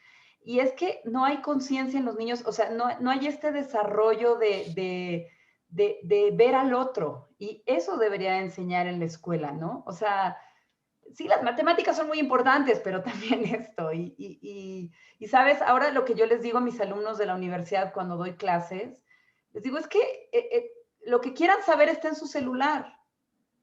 Y es que no hay conciencia en los niños, o sea, no hay este desarrollo de ver al otro. Y eso debería enseñar en la escuela, ¿no? O sea, sí, las matemáticas son muy importantes, pero también esto. Y sabes, ahora lo que yo les digo a mis alumnos de la universidad cuando doy clases, les digo, es que lo que quieran saber está en su celular.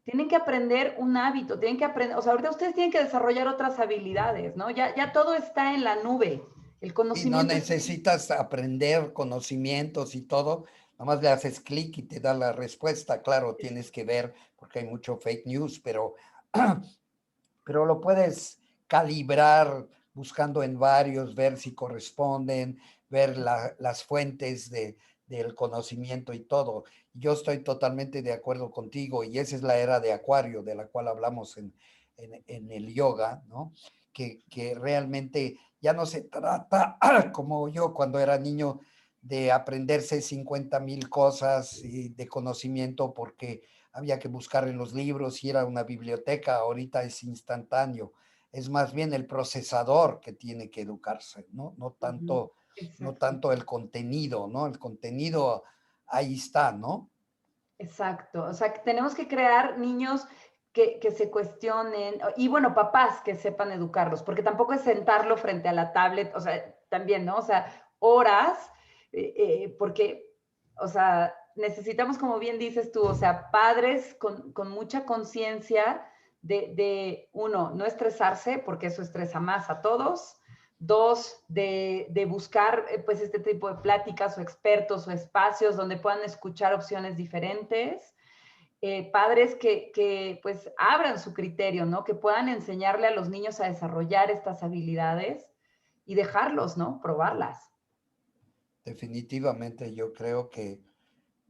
Tienen que aprender un hábito, tienen que aprender, o sea, ahorita ustedes tienen que desarrollar otras habilidades, ¿no? Ya todo está en la nube, el Y no conocimiento está. necesitas aprender conocimientos y todo, nada más le haces clic y te da la respuesta. Claro, tienes que ver porque hay mucho fake news, pero lo puedes calibrar buscando en varios, ver si corresponden, ver las fuentes del conocimiento y todo. Yo estoy totalmente de acuerdo contigo y esa es la era de Acuario de la cual hablamos en el yoga, ¿no? Que realmente ya no se trata, como yo cuando era niño, de aprenderse 50,000 cosas de conocimiento porque había que buscar en los libros y era una biblioteca, ahorita es instantáneo. Es más bien el procesador que tiene que educarse, ¿no? Ujú, No exacto. tanto el contenido, ¿no? El contenido ahí está, ¿no? Exacto, o sea, que tenemos que crear niños que se cuestionen, y bueno, papás que sepan educarlos, porque tampoco es sentarlo frente a la tablet, o sea, también, ¿no? O sea, horas, porque, o sea, necesitamos, como bien dices tú, o sea, padres con mucha conciencia uno, no estresarse, porque eso estresa más a todos. Dos, de buscar pues este tipo de pláticas o expertos o espacios donde puedan escuchar opciones diferentes. Padres pues abran su criterio, ¿no? Que puedan enseñarle a los niños a desarrollar estas habilidades y dejarlos, ¿no? Probarlas. Definitivamente yo creo que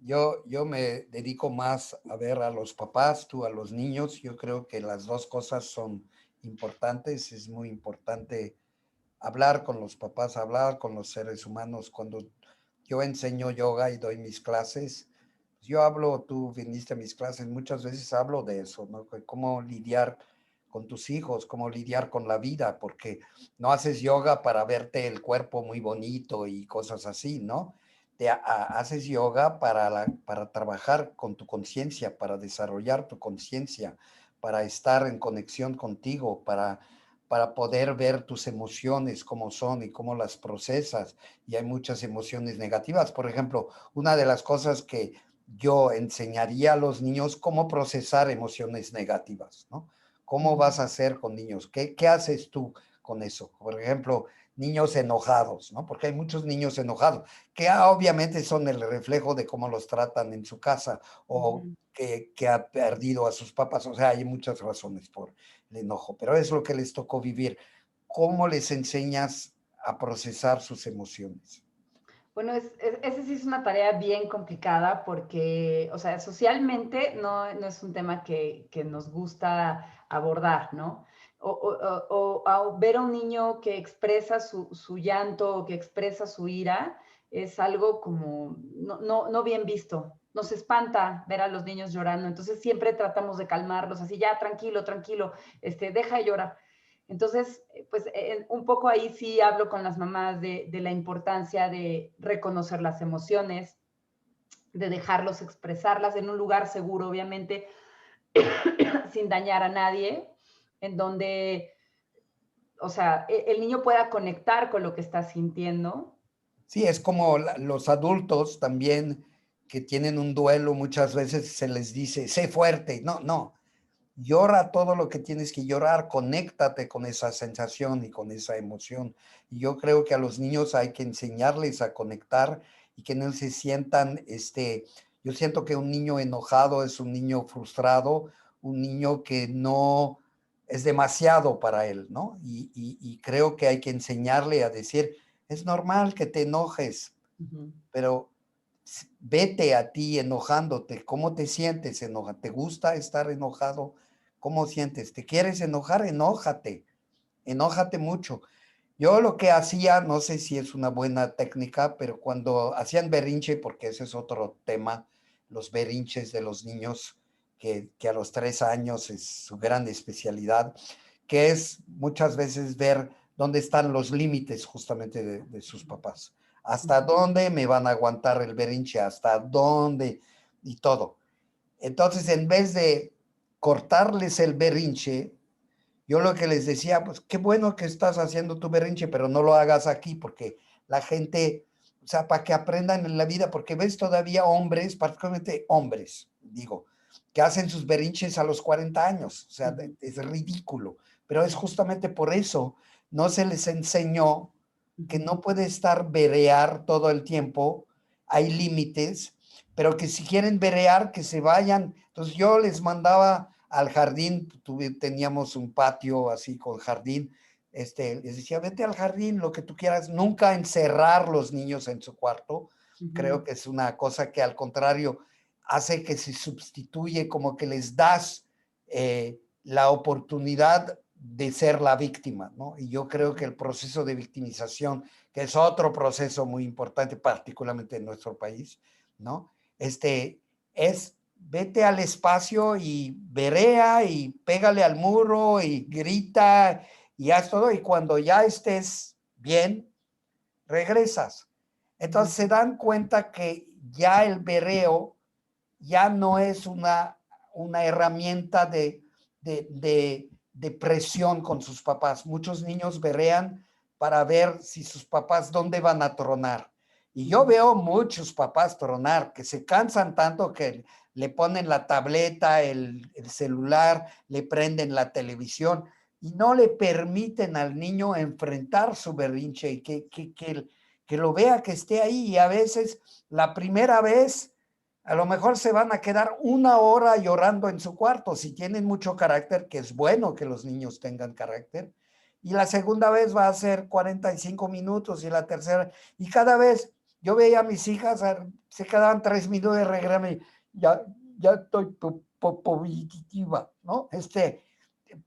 yo me dedico más a ver a los papás, tú a los niños. Yo creo que las dos cosas son importantes. Es muy importante hablar con los papás, hablar con los seres humanos. Cuando yo enseño yoga y doy mis clases, yo hablo, tú viniste a mis clases, muchas veces hablo de eso, ¿no? Cómo lidiar con tus hijos, cómo lidiar con la vida, porque no haces yoga para verte el cuerpo muy bonito y cosas así, ¿no? Haces yoga para trabajar con tu conciencia, para desarrollar tu conciencia, para estar en conexión contigo, para poder ver tus emociones, cómo son y cómo las procesas. Y hay muchas emociones negativas. Por ejemplo, una de las cosas que yo enseñaría a los niños cómo procesar emociones negativas, ¿no? ¿Cómo vas a hacer con niños? ¿Qué haces tú con eso? Por ejemplo, niños enojados, ¿no? Porque hay muchos niños enojados, que obviamente son el reflejo de cómo los tratan en su casa o que ha perdido a sus papás. O sea, hay muchas razones por el enojo, pero es lo que les tocó vivir. ¿Cómo les enseñas a procesar sus emociones? Bueno, ese sí es una tarea bien complicada porque, o sea, socialmente no es un tema que nos gusta abordar, ¿no? O ver a un niño que expresa su llanto o que expresa su ira es algo como no bien visto. Nos espanta ver a los niños llorando, entonces siempre tratamos de calmarlos, así ya, tranquilo, tranquilo, deja de llorar. Entonces, pues un poco ahí sí hablo con las mamás de la importancia de reconocer las emociones, de dejarlos expresarlas en un lugar seguro, obviamente, sin dañar a nadie, en donde, o sea, el niño pueda conectar con lo que está sintiendo. Sí, es como los adultos también que tienen un duelo, muchas veces se les dice, sé fuerte. No, no, llora todo lo que tienes que llorar, conéctate con esa sensación y con esa emoción. Y yo creo que a los niños hay que enseñarles a conectar y que no se sientan, yo siento que un niño enojado es un niño frustrado, un niño que no es demasiado para él, ¿no? Y creo que hay que enseñarle a decir, es normal que te enojes, pero vete a ti enojándote. ¿Cómo te sientes enojado? ¿Te gusta estar enojado? ¿Cómo sientes? ¿Te quieres enojar? Enójate. Enójate mucho. Yo lo que hacía, no sé si es una buena técnica, pero cuando hacían berrinche, porque ese es otro tema, los berrinches de los niños, que a los 3 años es su gran especialidad, que es muchas veces ver dónde están los límites justamente de sus papás. Hasta dónde me van a aguantar el berrinche, hasta dónde y todo. Entonces, en vez de cortarles el berrinche, yo lo que les decía, pues qué bueno que estás haciendo tu berrinche, pero no lo hagas aquí porque la gente, o sea, para que aprendan en la vida, porque ves todavía hombres, particularmente hombres, digo, que hacen sus berrinches a los 40 años, o sea, es ridículo, pero es justamente por eso, no se les enseñó que no puede estar berear todo el tiempo, hay límites, pero que si quieren berear, que se vayan. Entonces yo les mandaba al jardín, teníamos un patio así con jardín, les decía, vete al jardín, lo que tú quieras, nunca encerrar los niños en su cuarto. Creo que es una cosa que al contrario hace que se sustituye, como que les das la oportunidad de ser la víctima, ¿no? Y yo creo que el proceso de victimización, que es otro proceso muy importante, particularmente en nuestro país, ¿no? Es vete al espacio y verea y pégale al muro y grita y haz todo, y cuando ya estés bien, regresas. Entonces se dan cuenta que ya el bereo ya no es una herramienta de presión con sus papás. Muchos niños berrean para ver si sus papás dónde van a tronar. Y yo veo muchos papás tronar que se cansan tanto que le ponen la tableta, el celular, le prenden la televisión y no le permiten al niño enfrentar su berrinche y que lo vea, que esté ahí. Y a veces la primera vez a lo mejor se van a quedar una hora llorando en su cuarto, si tienen mucho carácter, que es bueno que los niños tengan carácter. Y la segunda vez va a ser 45 minutos y la tercera. Y cada vez yo veía a mis hijas, se quedaban 3 minutos de regreso y ya estoy positiva, ¿no?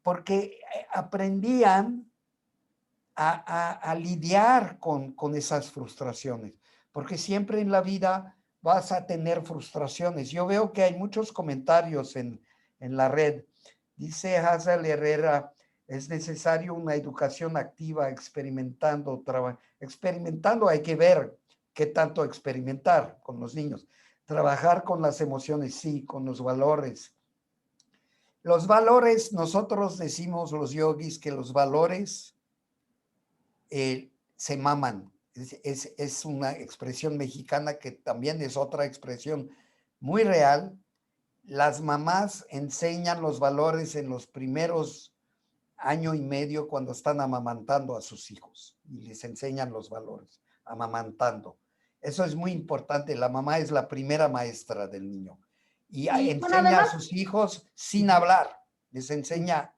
Porque aprendían a lidiar con esas frustraciones, porque siempre en la vida vas a tener frustraciones. Yo veo que hay muchos comentarios en la red. Dice Hazel Herrera, es necesario una educación activa, experimentando hay que ver qué tanto experimentar con los niños. Trabajar con las emociones, sí, con los valores. Los valores, nosotros decimos los yogis que los valores se maman. Es una expresión mexicana que también es otra expresión muy real. Las mamás enseñan los valores en los primeros año y medio cuando están amamantando a sus hijos y les enseñan los valores, amamantando. Eso es muy importante. La mamá es la primera maestra del niño y Y bueno, enseña a además, sus hijos sin hablar. Les enseña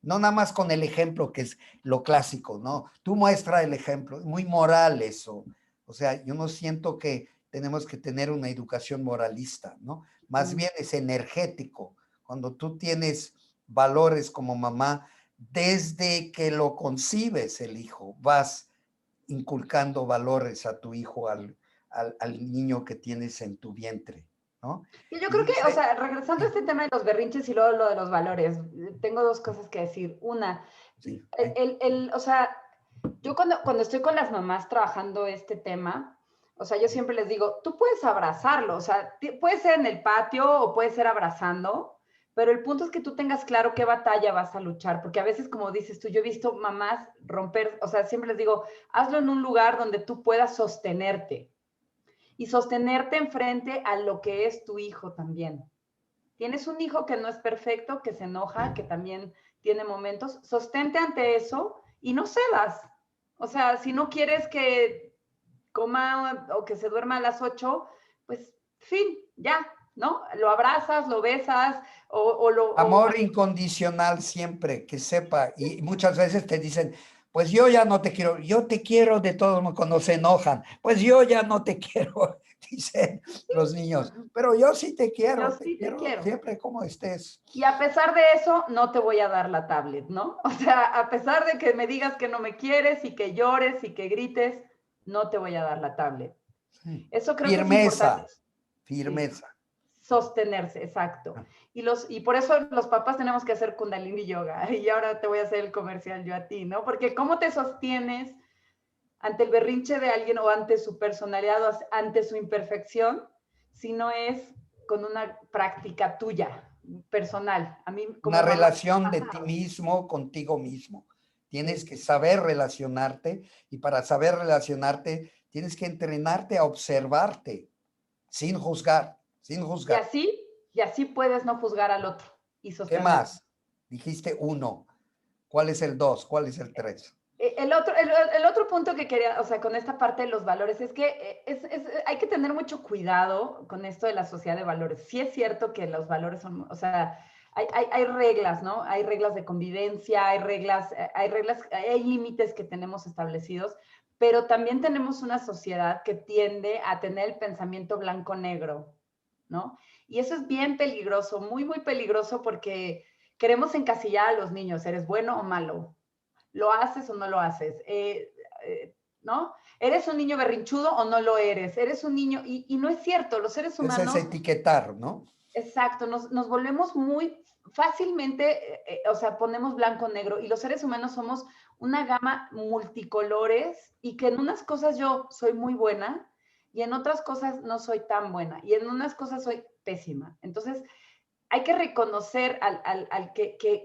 no nada más con el ejemplo, que es lo clásico, ¿no? Tú muestra el ejemplo, muy moral eso. O sea, yo no siento que tenemos que tener una educación moralista, ¿no? Más bien es energético. Cuando tú tienes valores como mamá, desde que lo concibes el hijo, vas inculcando valores a tu hijo, al niño que tienes en tu vientre, ¿no? yo Y creo que, o dice, sea, regresando a sí, este tema de los berrinches y luego lo de los valores, tengo dos cosas que decir. Una, sí, o sea, yo cuando estoy con las mamás trabajando este tema, o sea, yo siempre les digo, tú puedes abrazarlo, o sea, puede ser en el patio o puede ser abrazando, pero el punto es que tú tengas claro qué batalla vas a luchar, porque a veces, como dices tú, yo he visto mamás romper, o sea, siempre les digo, hazlo en un lugar donde tú puedas sostenerte y sostenerte enfrente a lo que es tu hijo también. Tienes un hijo que no es perfecto, que se enoja, que también tiene momentos, sostente ante eso y no cedas. O sea, si no quieres que coma o que se duerma a las 8, pues fin, ya, ¿no? Lo abrazas, lo besas o amor incondicional siempre, que sepa. Y muchas veces te dicen, pues yo ya no te quiero, yo te quiero de todo modo cuando se enojan. Pues yo ya no te quiero, dicen los niños. Pero yo sí yo te sí te quiero quiero. siempre como estés. Y a pesar de eso, no te voy a dar la tablet, ¿no? O sea, a pesar de que me digas que no me quieres y que llores y que grites, no te voy a dar la tablet. Sí. Eso creo que es importante. Firmeza, Sí, firmeza. sostenerse, exacto. Y por eso los papás tenemos que hacer Kundalini Yoga. Y ahora te voy a hacer el comercial yo a ti, ¿no? Porque ¿cómo te sostienes ante el berrinche de alguien o ante su personalidad o ante su imperfección si no es con una práctica tuya, personal? A mí Una como mamá me relación de pasa. ti mismo contigo mismo. Tienes Sí. que saber relacionarte y para saber relacionarte tienes que entrenarte a observarte sin juzgar, sin Y juzgar. así, y así puedes no juzgar al otro y ¿Qué sostenerte. más? Dijiste uno. ¿Cuál es el dos? ¿Cuál es el tres? El otro punto que quería, o sea, con esta parte de los valores, es que hay que tener mucho cuidado con esto de la sociedad de valores. Sí es cierto que los valores son, o sea, hay reglas, ¿no? Hay reglas de convivencia, hay límites que tenemos establecidos, pero también tenemos una sociedad que tiende a tener el pensamiento blanco-negro, ¿no? Y eso es bien peligroso, muy, muy peligroso porque queremos encasillar a los niños, ¿eres bueno o malo? ¿Lo haces o no lo haces? ¿No? ¿Eres un niño berrinchudo o no lo eres? ¿Eres un niño? Y no es cierto, los seres Ese es humanos, etiquetar, ¿no? exacto, nos volvemos muy fácilmente, o sea, ponemos blanco o negro y los seres humanos somos una gama multicolores y que en unas cosas yo soy muy buena y en otras cosas no soy tan buena y en unas cosas soy pésima. Entonces, hay que reconocer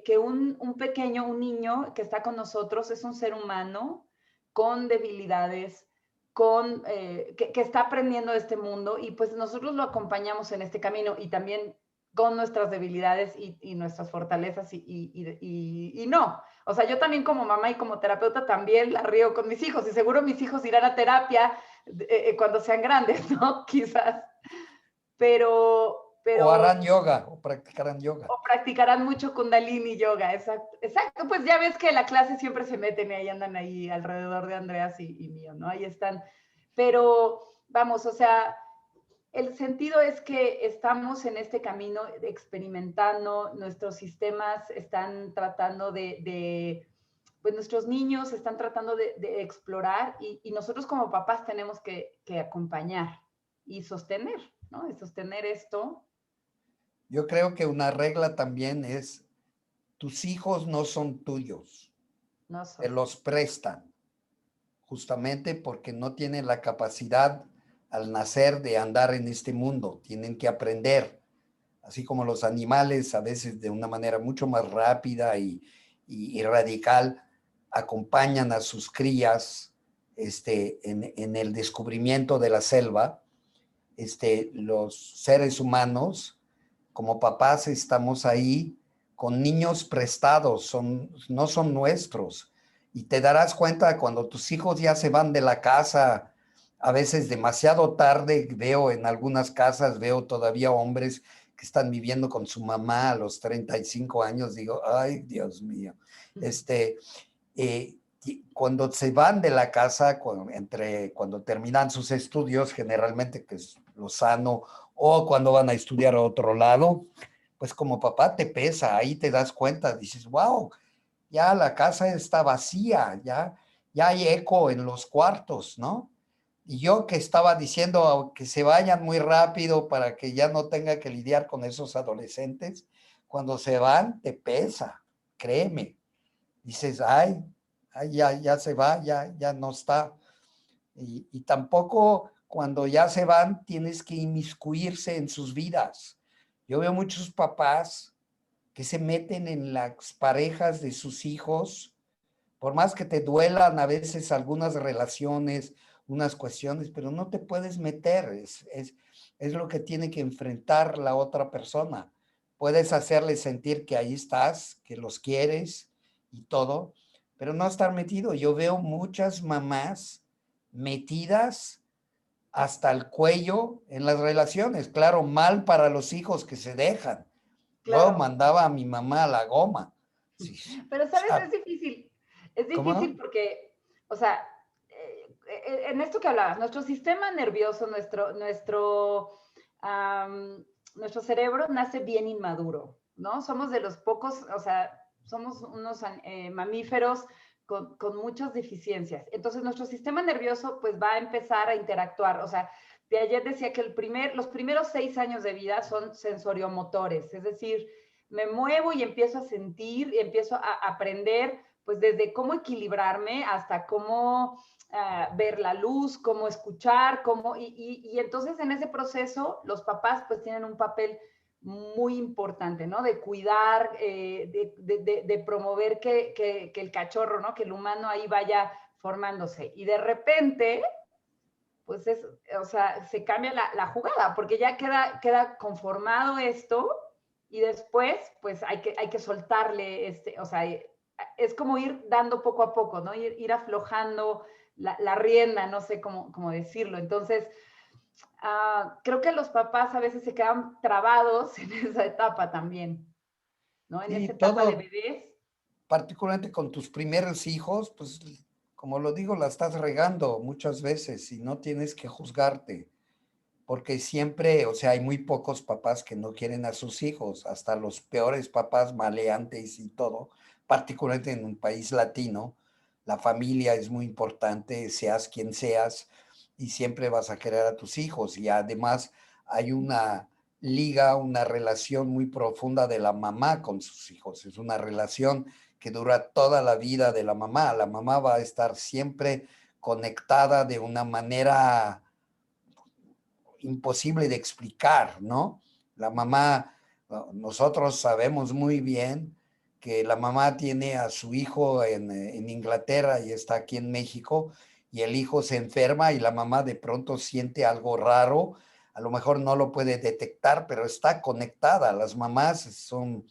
que un pequeño, un niño que está con nosotros es un ser humano con debilidades, que está aprendiendo de este mundo y pues nosotros lo acompañamos en este camino y también con nuestras debilidades y nuestras fortalezas y no. O sea, yo también como mamá y como terapeuta también la río con mis hijos y seguro mis hijos irán a terapia cuando sean grandes, ¿no? Quizás. O harán Pero yoga, o practicarán yoga. o practicarán mucho Kundalini Yoga, exacto. Exacto, pues ya ves que la clase siempre se meten y ahí andan ahí alrededor de Andreas y mío, ¿no? Ahí están. Pero vamos, o sea, el sentido es que estamos en este camino experimentando, nuestros sistemas están tratando pues nuestros niños están tratando de explorar y nosotros como papás tenemos que acompañar y sostener, ¿no? Y sostener esto. Yo creo que una regla también es, tus hijos no son tuyos, No te son. los prestan, justamente porque no tienen la capacidad al nacer de andar en este mundo, tienen que aprender, así como los animales a veces de una manera mucho más rápida y radical acompañan a sus crías en el descubrimiento de la selva. Los seres humanos, como papás, estamos ahí con niños prestados, no son nuestros. Y te darás cuenta cuando tus hijos ya se van de la casa, a veces demasiado tarde, veo en algunas casas, veo todavía hombres que están viviendo con su mamá a los 35 años, digo, ay, Dios mío. Eh, cuando se van de la casa, cuando terminan sus estudios, generalmente que es lo sano, o cuando van a estudiar a otro lado, pues como papá te pesa, ahí te das cuenta, dices, wow, ya la casa está vacía, ya hay eco en los cuartos, ¿no? Y yo que estaba diciendo que se vayan muy rápido para que ya no tenga que lidiar con esos adolescentes, cuando se van te pesa, créeme. Dices, ay ya se va, ya no está. Y tampoco cuando ya se van tienes que inmiscuirse en sus vidas. Yo veo muchos papás que se meten en las parejas de sus hijos, por más que te duelan a veces algunas relaciones, unas cuestiones, pero no te puedes meter, es lo que tiene que enfrentar la otra persona. Puedes hacerles sentir que ahí estás, que los quieres y todo, pero no estar metido. Yo veo muchas mamás metidas hasta el cuello en las relaciones. Claro, mal para los hijos que se dejan. Yo Claro. mandaba a mi mamá a la goma. Sí, Pero, o ¿sabes? sea, Es difícil ¿cómo? porque, o sea, en esto que hablabas, nuestro sistema nervioso, nuestro cerebro nace bien inmaduro, ¿no? Somos de los pocos, o sea, somos unos mamíferos con muchas deficiencias. Entonces, nuestro sistema nervioso, pues, va a empezar a interactuar, o sea, de ayer decía que los primeros 6 años de vida son sensoriomotores, es decir, me muevo y empiezo a sentir, y empiezo a aprender, pues desde cómo equilibrarme hasta cómo ver la luz, cómo escuchar, y entonces en ese proceso los papás pues tienen un papel muy importante, ¿no? De cuidar, de promover que el cachorro, ¿no? Que el humano ahí vaya formándose. Y de repente, pues o sea, se cambia la jugada, porque ya queda conformado esto y después, pues hay que soltarle, o sea, es como ir dando poco a poco, ¿no? Ir aflojando la rienda, no sé cómo decirlo. Entonces, creo que los papás a veces se quedan trabados en esa etapa también, ¿no? En Y esa etapa de todo, bebés. particularmente con tus primeros hijos, pues como lo digo, la estás regando muchas veces y no tienes que juzgarte, porque siempre, o sea, hay muy pocos papás que no quieren a sus hijos, hasta los peores papás maleantes y todo, particularmente en un país latino, la familia es muy importante, seas quien seas, y siempre vas a querer a tus hijos. Y además hay una liga, una relación muy profunda de la mamá con sus hijos. Es una relación que dura toda la vida de la mamá. La mamá va a estar siempre conectada de una manera imposible de explicar, ¿no? La mamá Nosotros sabemos muy bien que la mamá tiene a su hijo en Inglaterra y está aquí en México, y el hijo se enferma y la mamá de pronto siente algo raro, a lo mejor no lo puede detectar, pero está conectada. Las mamás son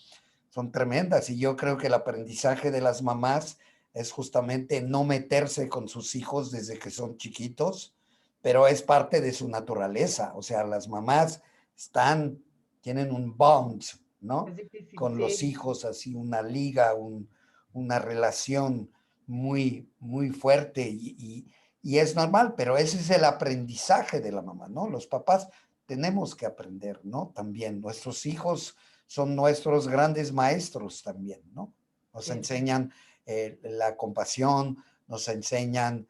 tremendas, y yo creo que el aprendizaje de las mamás es justamente no meterse con sus hijos desde que son chiquitos, pero es parte de su naturaleza. O sea, las mamás están, tienen un bond, Es ¿no? difícil, Con los sí. hijos, así una liga, una relación muy, muy fuerte, y es normal, pero ese es el aprendizaje de la mamá, ¿no? Los papás tenemos que aprender, ¿no? También nuestros hijos son nuestros grandes maestros también, ¿no? Nos Cierto. enseñan la compasión, nos enseñan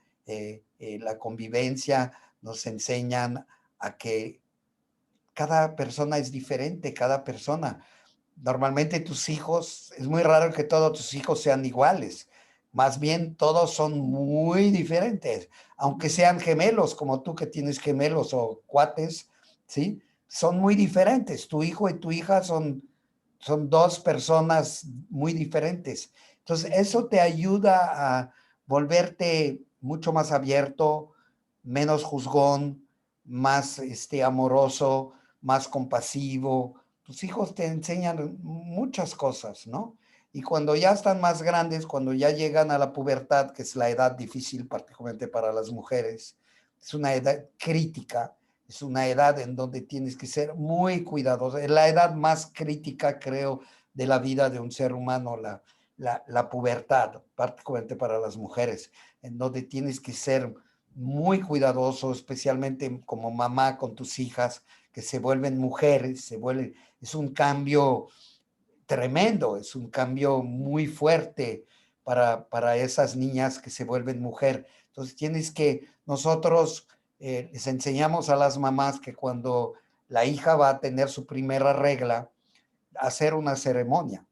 la convivencia, nos enseñan a que cada persona es diferente, cada persona. Normalmente tus hijos, es muy raro que todos tus hijos sean iguales. Más bien todos son muy diferentes, aunque Ujú. sean gemelos, como tú que tienes gemelos o cuates, ¿sí? Son muy diferentes. Tu hijo y tu hija son dos personas muy diferentes. Entonces, eso te ayuda a volverte mucho más abierto, menos juzgón, más amoroso, más compasivo. Tus hijos te enseñan muchas cosas, ¿no? Y cuando ya están más grandes, cuando ya llegan a la pubertad, que es la edad difícil, particularmente para las mujeres, es una edad crítica, es una edad en donde tienes que ser muy cuidadoso. Es la edad más crítica, creo, de la vida de un ser humano, la pubertad, particularmente para las mujeres, en donde tienes que ser muy cuidadoso, especialmente como mamá con tus hijas, que se vuelven mujeres, es un cambio tremendo, es un cambio muy fuerte para esas niñas que se vuelven mujer. Entonces nosotros les enseñamos a las mamás que cuando la hija va a tener su primera regla, hacer una ceremonia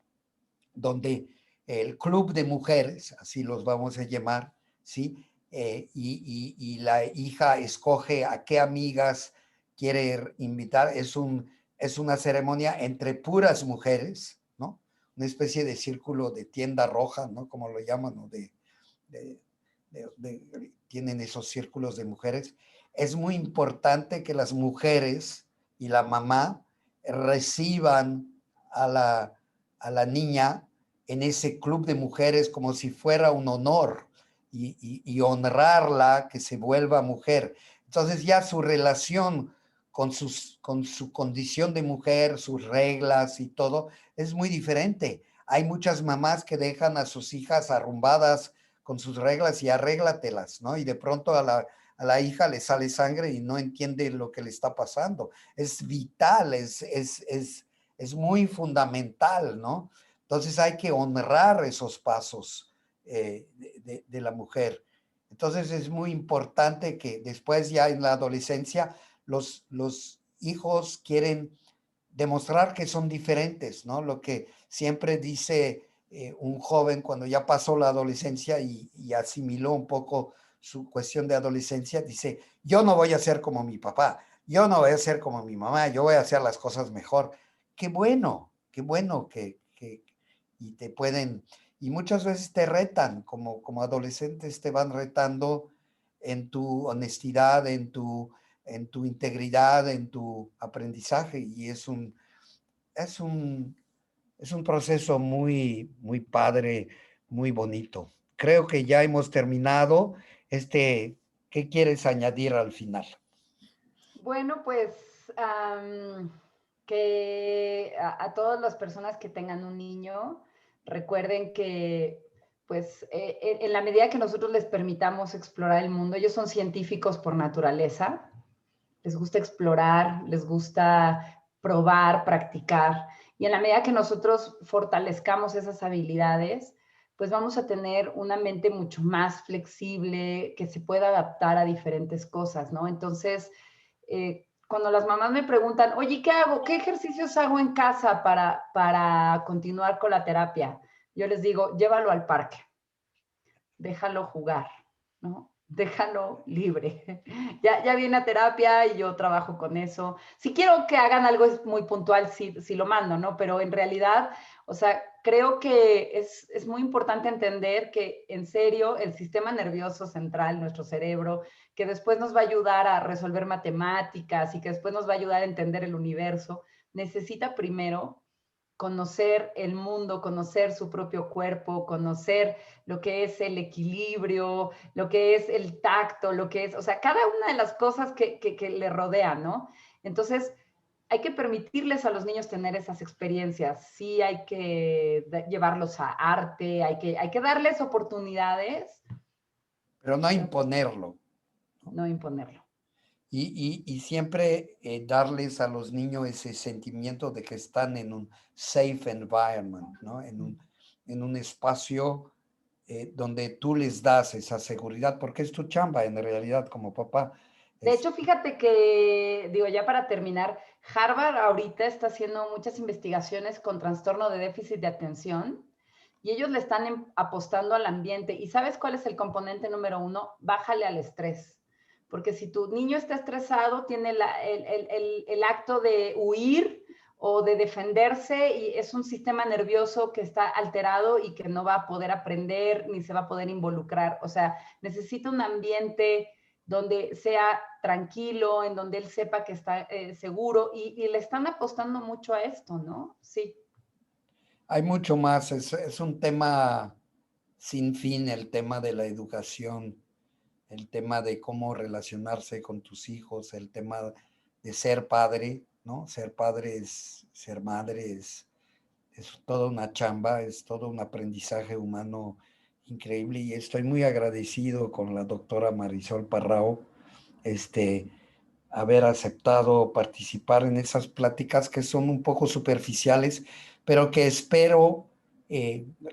donde el club de mujeres, así los vamos a llamar, ¿sí? Y la hija escoge a qué amigas quiere invitar. Es una ceremonia entre puras mujeres, ¿no? Una especie de círculo de tienda roja, ¿no? Como lo llaman, ¿no? De, tienen esos círculos de mujeres. Es muy importante que las mujeres y la mamá reciban a la niña en ese club de mujeres como si fuera un honor, y honrarla, que se vuelva mujer. Entonces ya su relación con su condición de mujer, sus reglas y todo, es muy diferente. Hay muchas mamás que dejan a sus hijas arrumbadas con sus reglas y arréglatelas, ¿no? Y de pronto a la hija le sale sangre y no entiende lo que le está pasando. Es vital, es muy fundamental, ¿no? Entonces hay que honrar esos pasos de la mujer. Entonces es muy importante que después ya en la adolescencia los hijos quieren demostrar que son diferentes, ¿no? Lo que siempre dice un joven cuando ya pasó la adolescencia y asimiló un poco su cuestión de adolescencia, dice, yo no voy a ser como mi papá, yo no voy a ser como mi mamá, yo voy a hacer las cosas mejor. Qué bueno y te pueden, y muchas veces te retan, como adolescentes te van retando en tu honestidad, en tu integridad, en tu aprendizaje, y es un, es un proceso muy, muy padre, muy bonito. Creo que ya hemos terminado. ¿Qué quieres añadir al final? Bueno, pues que a todas las personas que tengan un niño, recuerden que pues en la medida que nosotros les permitamos explorar el mundo, ellos son científicos por naturaleza, les gusta explorar, les gusta probar, practicar, y en la medida que nosotros fortalezcamos esas habilidades, pues vamos a tener una mente mucho más flexible, que se pueda adaptar a diferentes cosas, ¿no? Entonces, cuando las mamás me preguntan, oye, ¿qué hago? ¿Qué ejercicios hago en casa para continuar con la terapia? Yo les digo, llévalo al parque, déjalo jugar, ¿no? déjalo libre. Ya viene a terapia y yo trabajo con eso. Si quiero que hagan algo es muy puntual, sí lo mando, ¿no? Pero en realidad, o sea, creo que es muy importante entender que en serio el sistema nervioso central, nuestro cerebro, que después nos va a ayudar a resolver matemáticas y que después nos va a ayudar a entender el universo, necesita primero conocer el mundo, conocer su propio cuerpo, conocer lo que es el equilibrio, lo que es el tacto, lo que es, o sea, cada una de las cosas que le rodean, ¿no? Entonces, hay que permitirles a los niños tener esas experiencias. Sí, hay que llevarlos a arte, hay que darles oportunidades, pero no pero pues imponerlo, ¿no? no imponerlo. Y siempre darles a los niños ese sentimiento de que están en un safe environment, ¿no? En un espacio donde tú les das esa seguridad, porque es tu chamba en realidad como papá. De Es, hecho, fíjate que, digo, ya para terminar, Harvard ahorita está haciendo muchas investigaciones con trastorno de déficit de atención y ellos le están apostando al ambiente. ¿Y sabes cuál es el componente número uno? Bájale al estrés. Porque si tu niño está estresado, tiene el acto de huir o de defenderse y es un sistema nervioso que está alterado y que no va a poder aprender ni se va a poder involucrar. O sea, necesita un ambiente donde sea tranquilo, en donde él sepa que está seguro y le están apostando mucho a esto, ¿no? Sí. hay mucho más, es un tema sin fin, el tema de la educación, el tema de cómo relacionarse con tus hijos, el tema de ser padre, ¿no? Ser padre es, ser madre es toda una chamba, es todo un aprendizaje humano increíble y estoy muy agradecido con la doctora Marisol Parrao, este, haber aceptado participar en esas pláticas que son un poco superficiales, pero que espero,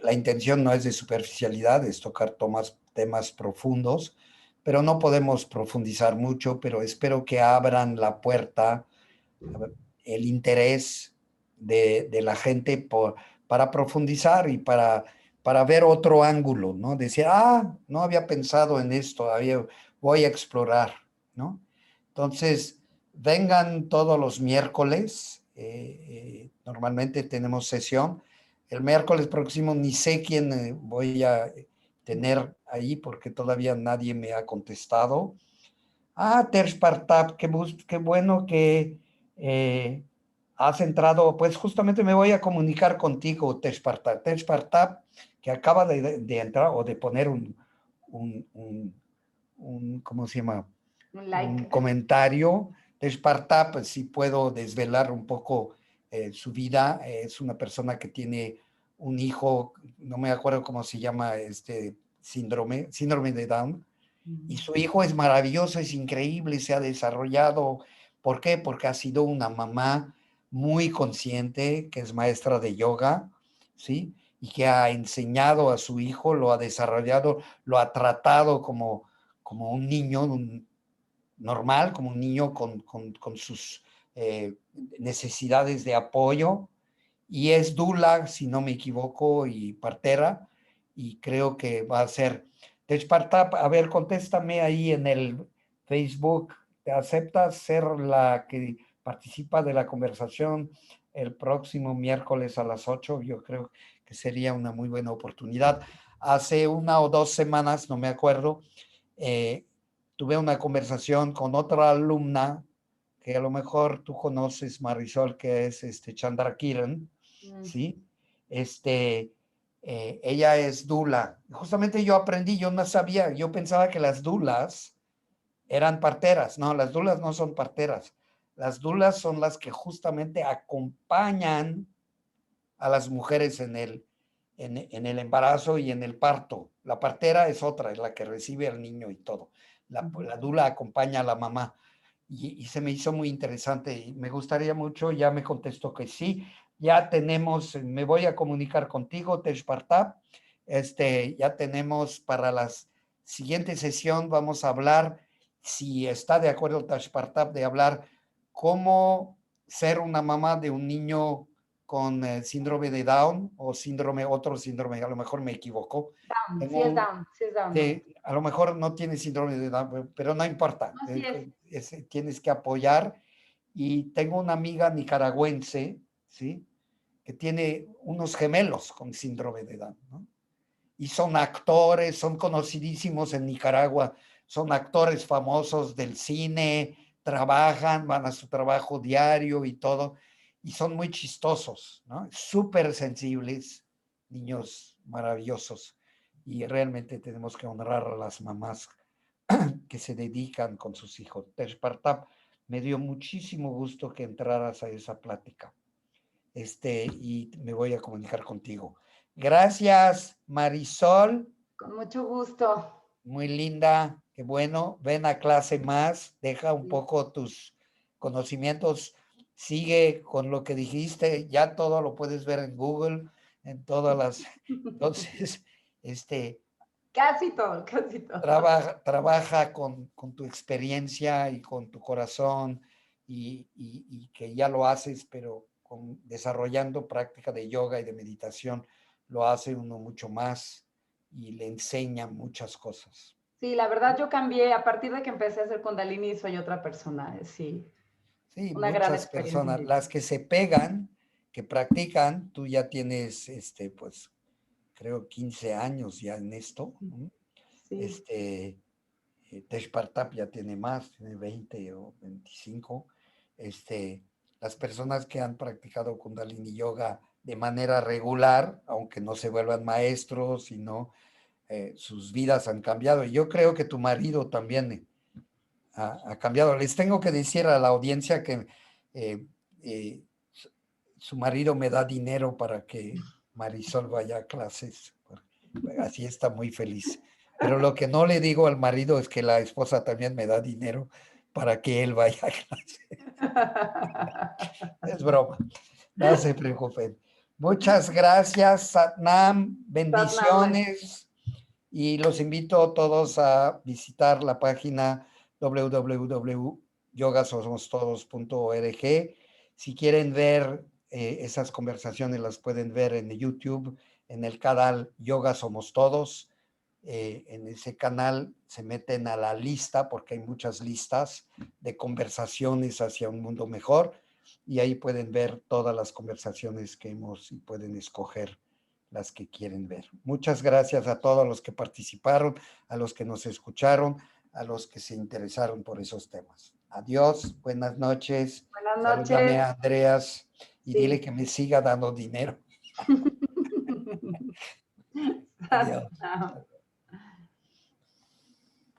la intención no es de superficialidad, es tocar temas profundos, pero no podemos profundizar mucho, pero espero que abran la puerta, el interés de la gente para profundizar y para ver otro ángulo, ¿no? Decir, no había pensado en esto, voy a explorar, ¿no? Entonces, vengan todos los miércoles, normalmente tenemos sesión. El miércoles próximo ni sé quién voy a tener ahí porque todavía nadie me ha contestado. Tersh Partap, qué bueno que has entrado. Pues justamente me voy a comunicar contigo, Tersh Partap. Tersh Partap, que acaba de entrar o de poner un, un, ¿cómo se llama? Un Un like. comentario. Tersh Partap, pues sí puedo desvelar un poco su vida. Es una persona que tiene un hijo, no me acuerdo cómo se llama este síndrome de Down, y su hijo es maravilloso, es increíble, se ha desarrollado. ¿Por qué? Porque ha sido una mamá muy consciente, que es maestra de yoga, ¿sí? Y que ha enseñado a su hijo, lo ha desarrollado, lo ha tratado como un niño normal, como un niño con sus necesidades de apoyo. Y es Dula, si no me equivoco, y partera, y creo que va a ser Techpartap. A ver, contéstame ahí en el Facebook. ¿Te aceptas ser la que participa de la conversación el próximo miércoles a las 8? Yo creo que sería una muy buena oportunidad. Hace 1 o 2 semanas, no me acuerdo, eh, tuve una conversación con otra alumna que a lo mejor tú conoces, Marisol, que es Chandra Kiran, Mm. ¿sí? Este, ella es dula. Justamente yo aprendí, yo no sabía, yo pensaba que las dulas eran parteras. No, las dulas no son parteras. Las dulas son las que justamente acompañan a las mujeres en el embarazo y en el parto. La partera es otra, es la que recibe al niño y todo. La dula acompaña a la mamá. Y se me hizo muy interesante y me gustaría mucho, ya me contestó que sí, ya tenemos, me voy a comunicar contigo, Teshpartap, ya tenemos para la siguiente sesión, vamos a hablar, si está de acuerdo Teshpartap, de hablar cómo ser una mamá de un niño con síndrome de Down o otro síndrome, a lo mejor me equivoco. Down, Tengo sí es Down, ¿no? sí, a lo mejor no tiene síndrome de Down, pero no importa. No, sí es. Tienes que apoyar. Y tengo una amiga nicaragüense, ¿sí? Que tiene unos gemelos con síndrome de Down, ¿no? Y son actores, son conocidísimos en Nicaragua, son actores famosos del cine, trabajan, van a su trabajo diario y todo, y son muy chistosos, ¿no? Súper sensibles, niños maravillosos, y realmente tenemos que honrar a las mamás que se dedican con sus hijos. Teshpartap, me dio muchísimo gusto que entraras a esa plática, y me voy a comunicar contigo. Gracias, Marisol. Con mucho gusto. Muy linda. Qué bueno. Ven a clase más. Deja un Sí. poco tus conocimientos. Sigue con lo que dijiste. Ya todo lo puedes ver en Google, en todas las. Entonces, Casi todo, casi todo. trabaja con tu experiencia y con tu corazón y que ya lo haces, pero desarrollando práctica de yoga y de meditación, lo hace uno mucho más y le enseña muchas cosas. Sí, la verdad yo cambié, a partir de que empecé a hacer Kundalini, soy otra persona, sí, Sí, una gran muchas experiencia en personas, vida. las que se pegan, que practican, tú ya tienes, pues, creo 15 años ya en esto, ¿no? Sí, este, Teshpartap ya tiene más, tiene 20 o 25. Las personas que han practicado Kundalini Yoga de manera regular, aunque no se vuelvan maestros, sino sus vidas han cambiado. Y yo creo que tu marido también ha cambiado. Les tengo que decir a la audiencia que eh, eh, su marido me da dinero para que Marisol vaya a clases. Así está muy feliz. Pero lo que no le digo al marido es que la esposa también me da dinero para que él vaya a clase. Es broma. No se preocupen. Muchas gracias, Satnam. Satnam. Bendiciones. Y los invito a todos a visitar la página www.yogasomostodos.org. Si quieren ver esas conversaciones, las pueden ver en YouTube, en el canal Yoga Somos Todos. En ese canal se meten a la lista, porque hay muchas listas de conversaciones hacia un mundo mejor, y ahí pueden ver todas las conversaciones que hemos y pueden escoger las que quieren ver. Muchas gracias a todos los que participaron, a los que nos escucharon, a los que se interesaron por esos temas. Adiós, buenas noches. Buenas Salúdame noches. a Andreas y dile Sí. que me siga dando dinero. Adiós. Satnam.